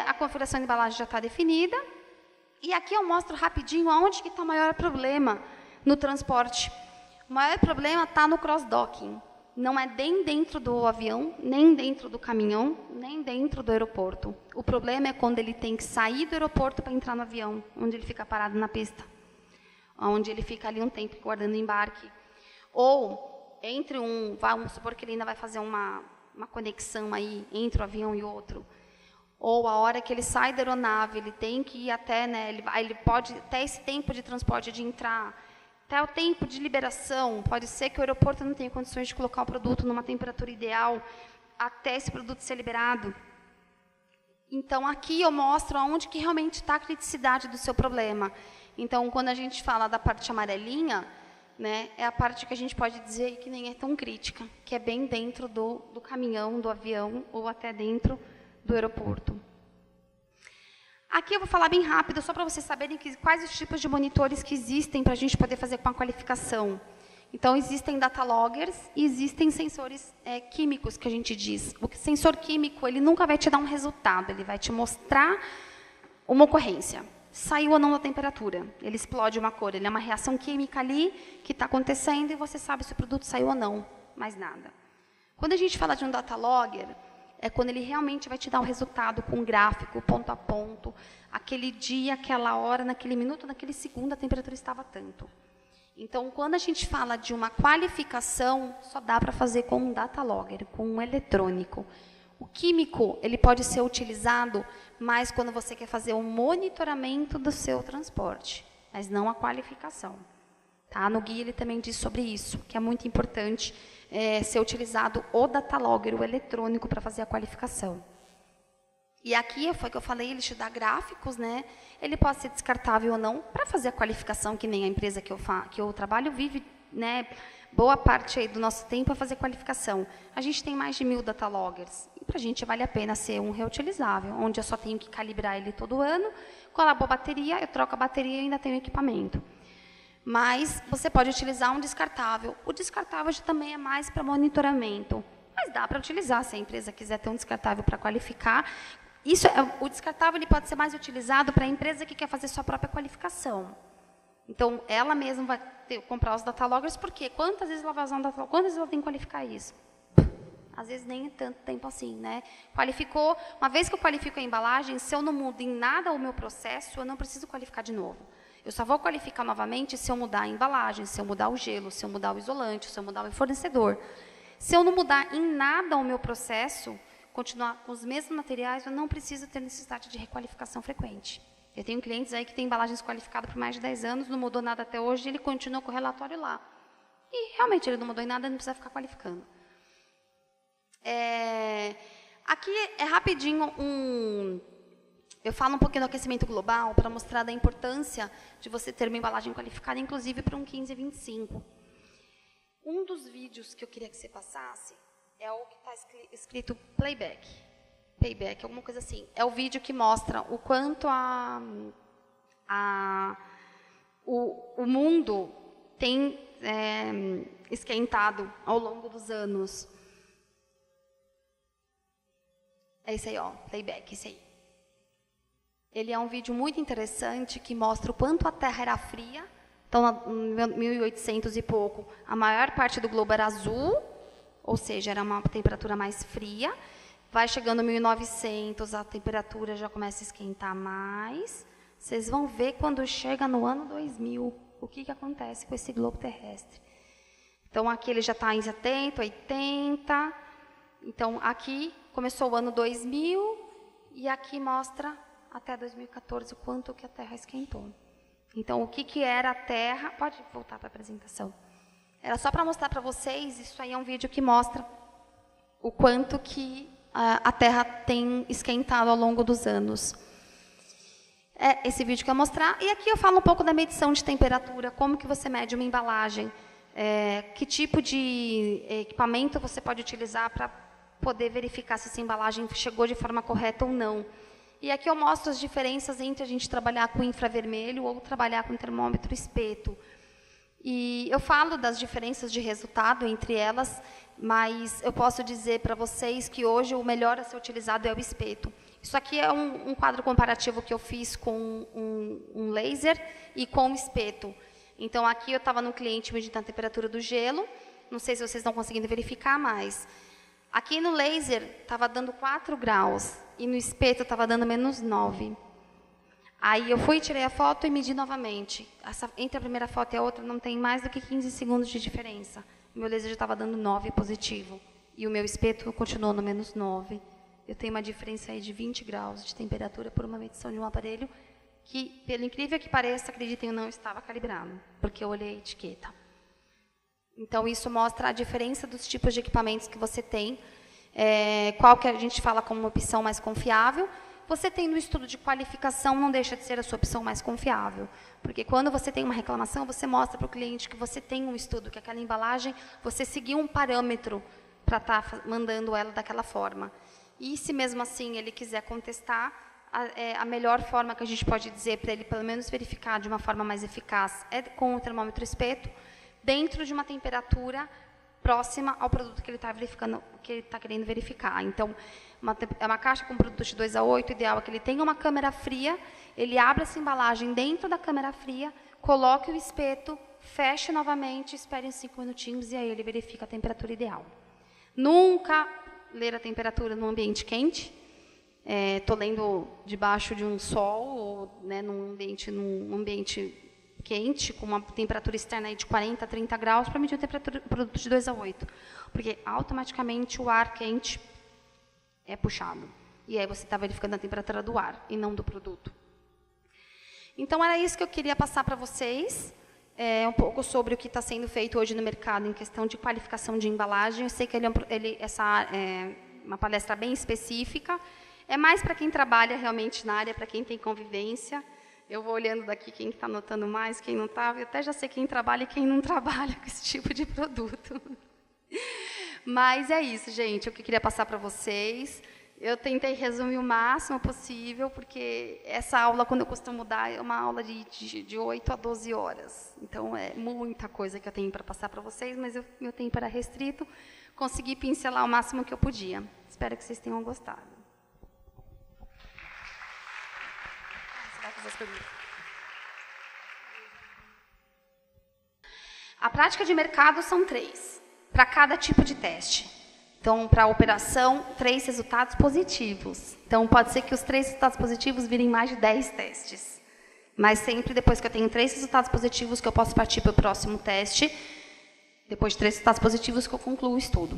A configuração de embalagem já está definida. E aqui eu mostro rapidinho aonde que está o maior problema no transporte. O maior problema está no cross-docking. Não é nem dentro do avião, nem dentro do caminhão, nem dentro do aeroporto. O problema é quando ele tem que sair do aeroporto para entrar no avião, onde ele fica parado na pista, onde ele fica ali um tempo guardando embarque. Ou, vamos supor que ele ainda vai fazer uma conexão aí entre o avião e outro. Ou a hora que ele sai da aeronave, ele tem que ir até, ele pode, até esse tempo de transporte, de entrar, até o tempo de liberação, pode ser que o aeroporto não tenha condições de colocar o produto numa temperatura ideal, até esse produto ser liberado. Então, aqui eu mostro onde que realmente está a criticidade do seu problema. Então, quando a gente fala da parte amarelinha, né, é a parte que a gente pode dizer que nem é tão crítica, que é bem dentro do caminhão, do avião, ou até dentro do aeroporto. Aqui eu vou falar bem rápido, só para vocês saberem quais os tipos de monitores que existem para a gente poder fazer com a qualificação. Então, existem data loggers e existem sensores químicos, que a gente diz. O sensor químico, ele nunca vai te dar um resultado, ele vai te mostrar uma ocorrência. Saiu ou não da temperatura, ele explode uma cor, ele é uma reação química ali que está acontecendo e você sabe se o produto saiu ou não, mais nada. Quando a gente fala de um data logger, é quando ele realmente vai te dar o resultado com gráfico, ponto a ponto, aquele dia, aquela hora, naquele minuto, naquele segundo, a temperatura estava tanto. Então, quando a gente fala de uma qualificação, só dá para fazer com um data logger, com um eletrônico. O químico, ele pode ser utilizado mais quando você quer fazer o monitoramento do seu transporte, mas não a qualificação. Tá? No guia ele também diz sobre isso, que é muito importante ser utilizado o data logger, o eletrônico, para fazer a qualificação. E aqui, foi o que eu falei, ele te dá gráficos, né? Ele pode ser descartável ou não, para fazer a qualificação, que nem a empresa que eu trabalho vive, né? Boa parte aí do nosso tempo é fazer qualificação. A gente tem mais de 1000 data loggers. E para a gente vale a pena ser um reutilizável, onde eu só tenho que calibrar ele todo ano. Colabo a bateria, eu troco a bateria e ainda tenho equipamento. Mas você pode utilizar um descartável. O descartável também é mais para monitoramento. Mas dá para utilizar, se a empresa quiser ter um descartável para qualificar. O descartável ele pode ser mais utilizado para a empresa que quer fazer sua própria qualificação. Então, ela mesma vai comprar os data loggers, porque quantas vezes ela vai usar um data logger? Quantas vezes ela tem que qualificar isso? Às vezes nem é tanto tempo assim, né? Qualificou, uma vez que eu qualifico a embalagem, se eu não mudo em nada o meu processo, eu não preciso qualificar de novo. Eu só vou qualificar novamente se eu mudar a embalagem, se eu mudar o gelo, se eu mudar o isolante, se eu mudar o fornecedor. Se eu não mudar em nada o meu processo, continuar com os mesmos materiais, eu não preciso ter necessidade de requalificação frequente. Eu tenho clientes aí que têm embalagens qualificadas por mais de 10 anos, não mudou nada até hoje, ele continua com o relatório lá. E realmente ele não mudou em nada, não precisa ficar qualificando. Aqui é rapidinho eu falo um pouquinho do aquecimento global para mostrar da importância de você ter uma embalagem qualificada, inclusive para um 1525. Um dos vídeos que eu queria que você passasse é o que está escrito playback, alguma coisa assim. É o vídeo que mostra o quanto o mundo tem esquentado ao longo dos anos. É esse aí, ó, playback, esse aí. Ele é um vídeo muito interessante que mostra o quanto a Terra era fria. Então, em 1800 e pouco, a maior parte do globo era azul, ou seja, era uma temperatura mais fria. Vai chegando em 1900, a temperatura já começa a esquentar mais. Vocês vão ver quando chega no ano 2000, o que acontece com esse globo terrestre. Então, aqui ele já está em 70, 80. Então, aqui começou o ano 2000 e aqui mostra até 2014 o quanto que a Terra esquentou. Então, o que era a Terra... Pode voltar para a apresentação. Era só para mostrar para vocês, isso aí é um vídeo que mostra o quanto que a Terra tem esquentado ao longo dos anos. É esse vídeo que eu vou mostrar. E aqui eu falo um pouco da medição de temperatura, como que você mede uma embalagem, que tipo de equipamento você pode utilizar para poder verificar se essa embalagem chegou de forma correta ou não. E aqui eu mostro as diferenças entre a gente trabalhar com infravermelho ou trabalhar com termômetro espeto. E eu falo das diferenças de resultado entre elas, mas eu posso dizer para vocês que hoje o melhor a ser utilizado é o espeto. Isso aqui é um quadro comparativo que eu fiz com um laser e com um espeto. Então, aqui eu estava no cliente medindo a temperatura do gelo, não sei se vocês estão conseguindo verificar, mas aqui no laser estava dando 4 graus e no espeto estava dando -9. Aí eu fui, tirei a foto e medi novamente. Entre a primeira foto e a outra não tem mais do que 15 segundos de diferença. O meu laser já estava dando 9 positivo e o meu espeto continuou no -9. Eu tenho uma diferença aí de 20 graus de temperatura por uma medição de um aparelho que, pelo incrível que pareça, acreditem ou não, estava calibrado, porque eu olhei a etiqueta. Então, isso mostra a diferença dos tipos de equipamentos que você tem, qual que a gente fala como uma opção mais confiável. Você tem no estudo de qualificação, não deixa de ser a sua opção mais confiável, porque quando você tem uma reclamação, você mostra para o cliente que você tem um estudo, que aquela embalagem, você seguiu um parâmetro para estar mandando ela daquela forma. E se mesmo assim ele quiser contestar, a melhor forma que a gente pode dizer para ele, pelo menos verificar de uma forma mais eficaz, é com o termômetro espeto, dentro de uma temperatura próxima ao produto que ele está verificando, que ele está querendo verificar. Então, é uma caixa com produto de 2 a 8, o ideal é que ele tenha uma câmera fria, ele abra essa embalagem dentro da câmera fria, coloque o espeto, feche novamente, espere uns 5 minutinhos e aí ele verifica a temperatura ideal. Nunca ler a temperatura no ambiente quente. Estou lendo debaixo de um sol, ou, né, num ambiente quente, com uma temperatura externa aí de 40 a 30 graus, para medir a temperatura do produto de 2 a 8. Porque automaticamente o ar quente é puxado. E aí você está verificando a temperatura do ar e não do produto. Então, era isso que eu queria passar para vocês. Um pouco sobre o que está sendo feito hoje no mercado em questão de qualificação de embalagem. Eu sei que essa é uma palestra bem específica. É mais para quem trabalha realmente na área, para quem tem convivência. Eu vou olhando daqui quem está notando mais, quem não está. Eu até já sei quem trabalha e quem não trabalha com esse tipo de produto. Mas é isso, gente. O que eu queria passar para vocês. Eu tentei resumir o máximo possível, porque essa aula, quando eu costumo dar, é uma aula de 8 a 12 horas. Então, é muita coisa que eu tenho para passar para vocês, mas meu tempo era restrito. Consegui pincelar o máximo que eu podia. Espero que vocês tenham gostado. Você vai fazer as perguntas. A prática de mercado são 3, para cada tipo de teste. Então, para a operação, 3 resultados positivos. Então, pode ser que os 3 resultados positivos virem mais de 10 testes. Mas sempre depois que eu tenho 3 resultados positivos, que eu posso partir para o próximo teste, depois de 3 resultados positivos, que eu concluo o estudo.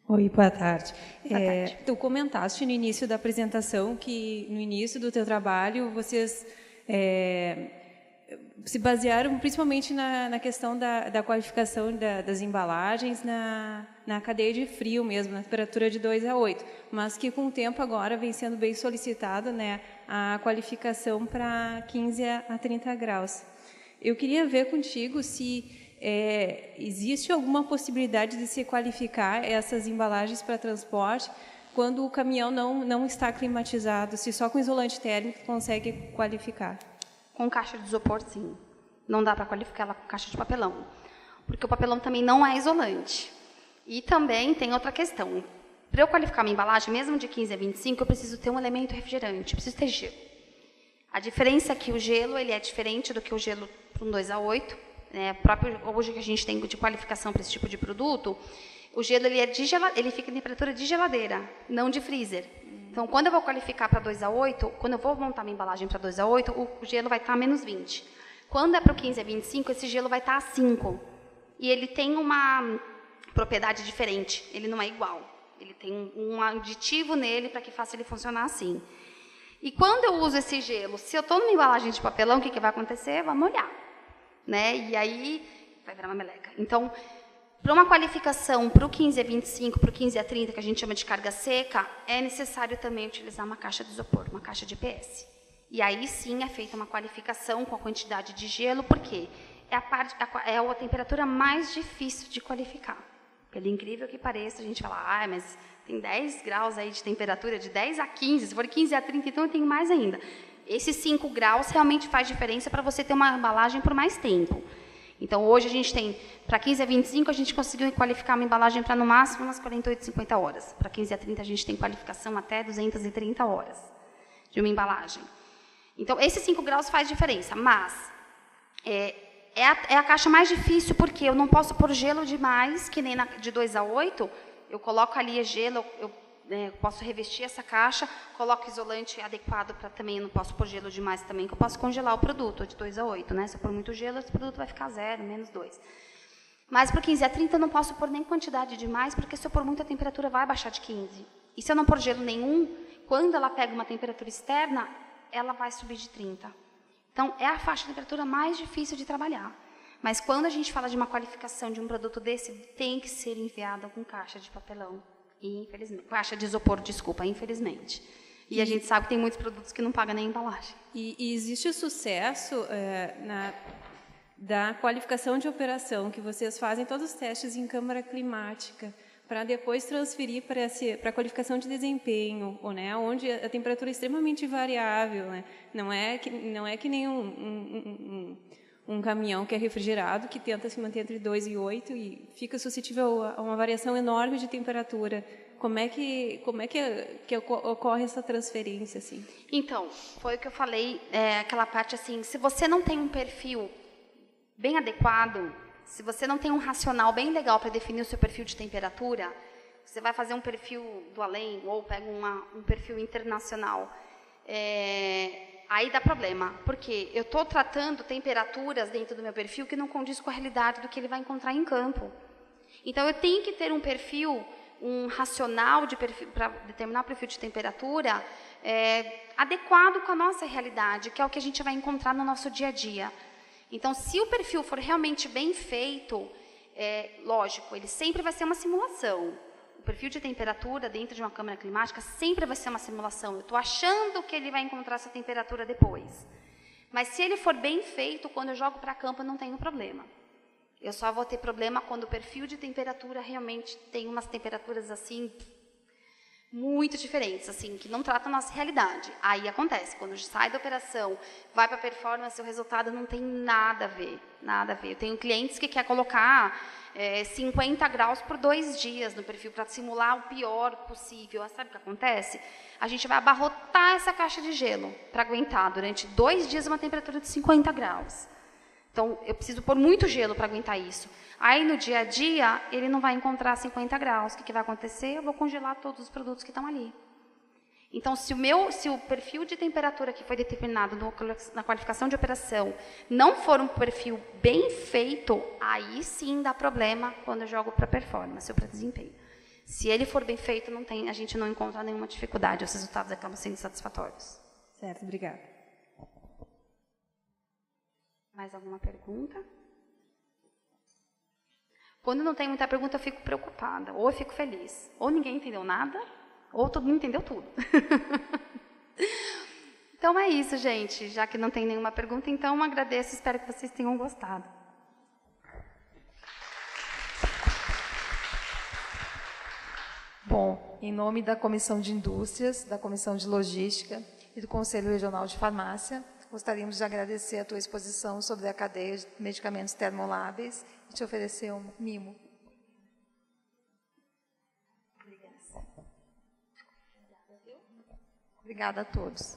Oi, boa tarde. Boa tarde. Tu comentaste no início da apresentação que, no início do teu trabalho, vocês se basearam principalmente na questão da qualificação das embalagens na cadeia de frio mesmo, na temperatura de 2 a 8, mas que com o tempo agora vem sendo bem solicitado, né, a qualificação para 15 a 30 graus. Eu queria ver contigo se existe alguma possibilidade de se qualificar essas embalagens para transporte quando o caminhão não está climatizado, se só com isolante térmico consegue qualificar. Com caixa de isopor, sim. Não dá para qualificar ela com caixa de papelão. Porque o papelão também não é isolante. E também tem outra questão. Para eu qualificar minha embalagem, mesmo de 15 a 25, eu preciso ter um elemento refrigerante, eu preciso ter gelo. A diferença é que o gelo ele é diferente do que o gelo para um 2 a 8. Próprio, hoje que a gente tem de qualificação para esse tipo de produto, o gelo ele fica em temperatura de geladeira, não de freezer. Então, quando eu vou qualificar para 2 a 8, quando eu vou montar minha embalagem para 2 a 8, o gelo vai estar a menos 20. Quando é para o 15 a 25, esse gelo vai estar a 5. E ele tem uma propriedade diferente, ele não é igual. Ele tem um aditivo nele para que faça ele funcionar assim. E quando eu uso esse gelo, se eu estou numa embalagem de papelão, o que vai acontecer? Vai molhar. Né? E aí vai virar uma meleca. Então, para uma qualificação para o 15 a 25, para o 15 a 30, que a gente chama de carga seca, é necessário também utilizar uma caixa de isopor, uma caixa de EPS. E aí sim é feita uma qualificação com a quantidade de gelo, porque é a temperatura mais difícil de qualificar. Pelo incrível que pareça, a gente fala, mas tem 10 graus aí de temperatura, de 10 a 15, se for 15 a 30, então eu tenho mais ainda. Esses 5 graus realmente faz diferença para você ter uma embalagem por mais tempo. Então, hoje a gente tem, para 15 a 25, a gente conseguiu qualificar uma embalagem para, no máximo, umas 48, 50 horas. Para 15 a 30, a gente tem qualificação até 230 horas de uma embalagem. Então, esses 5 graus faz diferença, mas é a caixa mais difícil, porque eu não posso pôr gelo demais, que nem de 2 a 8, eu coloco ali gelo, eu posso revestir essa caixa, coloco isolante adequado para também, eu não posso pôr gelo demais também, que eu posso congelar o produto de 2 a 8, né? Se eu pôr muito gelo, esse produto vai ficar 0, menos 2. Mas para 15 a 30 eu não posso pôr nem quantidade demais, porque se eu pôr muita temperatura vai baixar de 15. E se eu não pôr gelo nenhum, quando ela pega uma temperatura externa, ela vai subir de 30. Então, é a faixa de temperatura mais difícil de trabalhar. Mas quando a gente fala de uma qualificação de um produto desse, tem que ser enviada com caixa de papelão. Infelizmente, caixa de isopor, desculpa, infelizmente. E a gente sabe que tem muitos produtos que não pagam nem embalagem. E existe o sucesso da qualificação de operação, que vocês fazem todos os testes em câmara climática, para depois transferir para a qualificação de desempenho, né, onde a temperatura é extremamente variável. Né? Não é que nem um caminhão que é refrigerado, que tenta se manter entre 2 e 8 e fica suscetível a uma variação enorme de temperatura. Como é que ocorre essa transferência? Assim? Então, foi o que eu falei, aquela parte assim, se você não tem um perfil bem adequado, Se você não tem um racional bem legal para definir o seu perfil de temperatura, você vai fazer um perfil do além ou pega um perfil internacional. Aí dá problema, porque eu estou tratando temperaturas dentro do meu perfil que não condiz com a realidade do que ele vai encontrar em campo. Então, eu tenho que ter um perfil, um racional para determinar o perfil de temperatura adequado com a nossa realidade, que é o que a gente vai encontrar no nosso dia a dia. Então, se o perfil for realmente bem feito, lógico, ele sempre vai ser uma simulação. O perfil de temperatura dentro de uma câmara climática sempre vai ser uma simulação. Eu estou achando que ele vai encontrar essa temperatura depois. Mas se ele for bem feito, quando eu jogo para campo, eu não tenho problema. Eu só vou ter problema quando o perfil de temperatura realmente tem umas temperaturas assim muito diferentes, assim, que não tratam a nossa realidade. Aí acontece, quando sai da operação, vai para a performance, o resultado não tem nada a ver, nada a ver. Eu tenho clientes que querem colocar 50 graus por 2 dias no perfil para simular o pior possível. Sabe o que acontece? A gente vai abarrotar essa caixa de gelo para aguentar durante 2 dias uma temperatura de 50 graus. Então, eu preciso pôr muito gelo para aguentar isso. Aí, no dia a dia, ele não vai encontrar 50 graus. O que vai acontecer? Eu vou congelar todos os produtos que estão ali. Então, se o perfil de temperatura que foi determinado na qualificação de operação não for um perfil bem feito, aí sim dá problema quando eu jogo para performance ou para desempenho. Se ele for bem feito, a gente não encontra nenhuma dificuldade, os resultados acabam sendo satisfatórios. Certo, obrigada. Mais alguma pergunta? Quando não tem muita pergunta, eu fico preocupada. Ou eu fico feliz. Ou ninguém entendeu nada, ou todo mundo entendeu tudo. Então é isso, gente. Já que não tem nenhuma pergunta, então agradeço. Espero que vocês tenham gostado. Bom, em nome da Comissão de Indústrias, da Comissão de Logística e do Conselho Regional de Farmácia, gostaríamos de agradecer a tua exposição sobre a cadeia de medicamentos termoláveis e te oferecer um mimo. Obrigada a todos.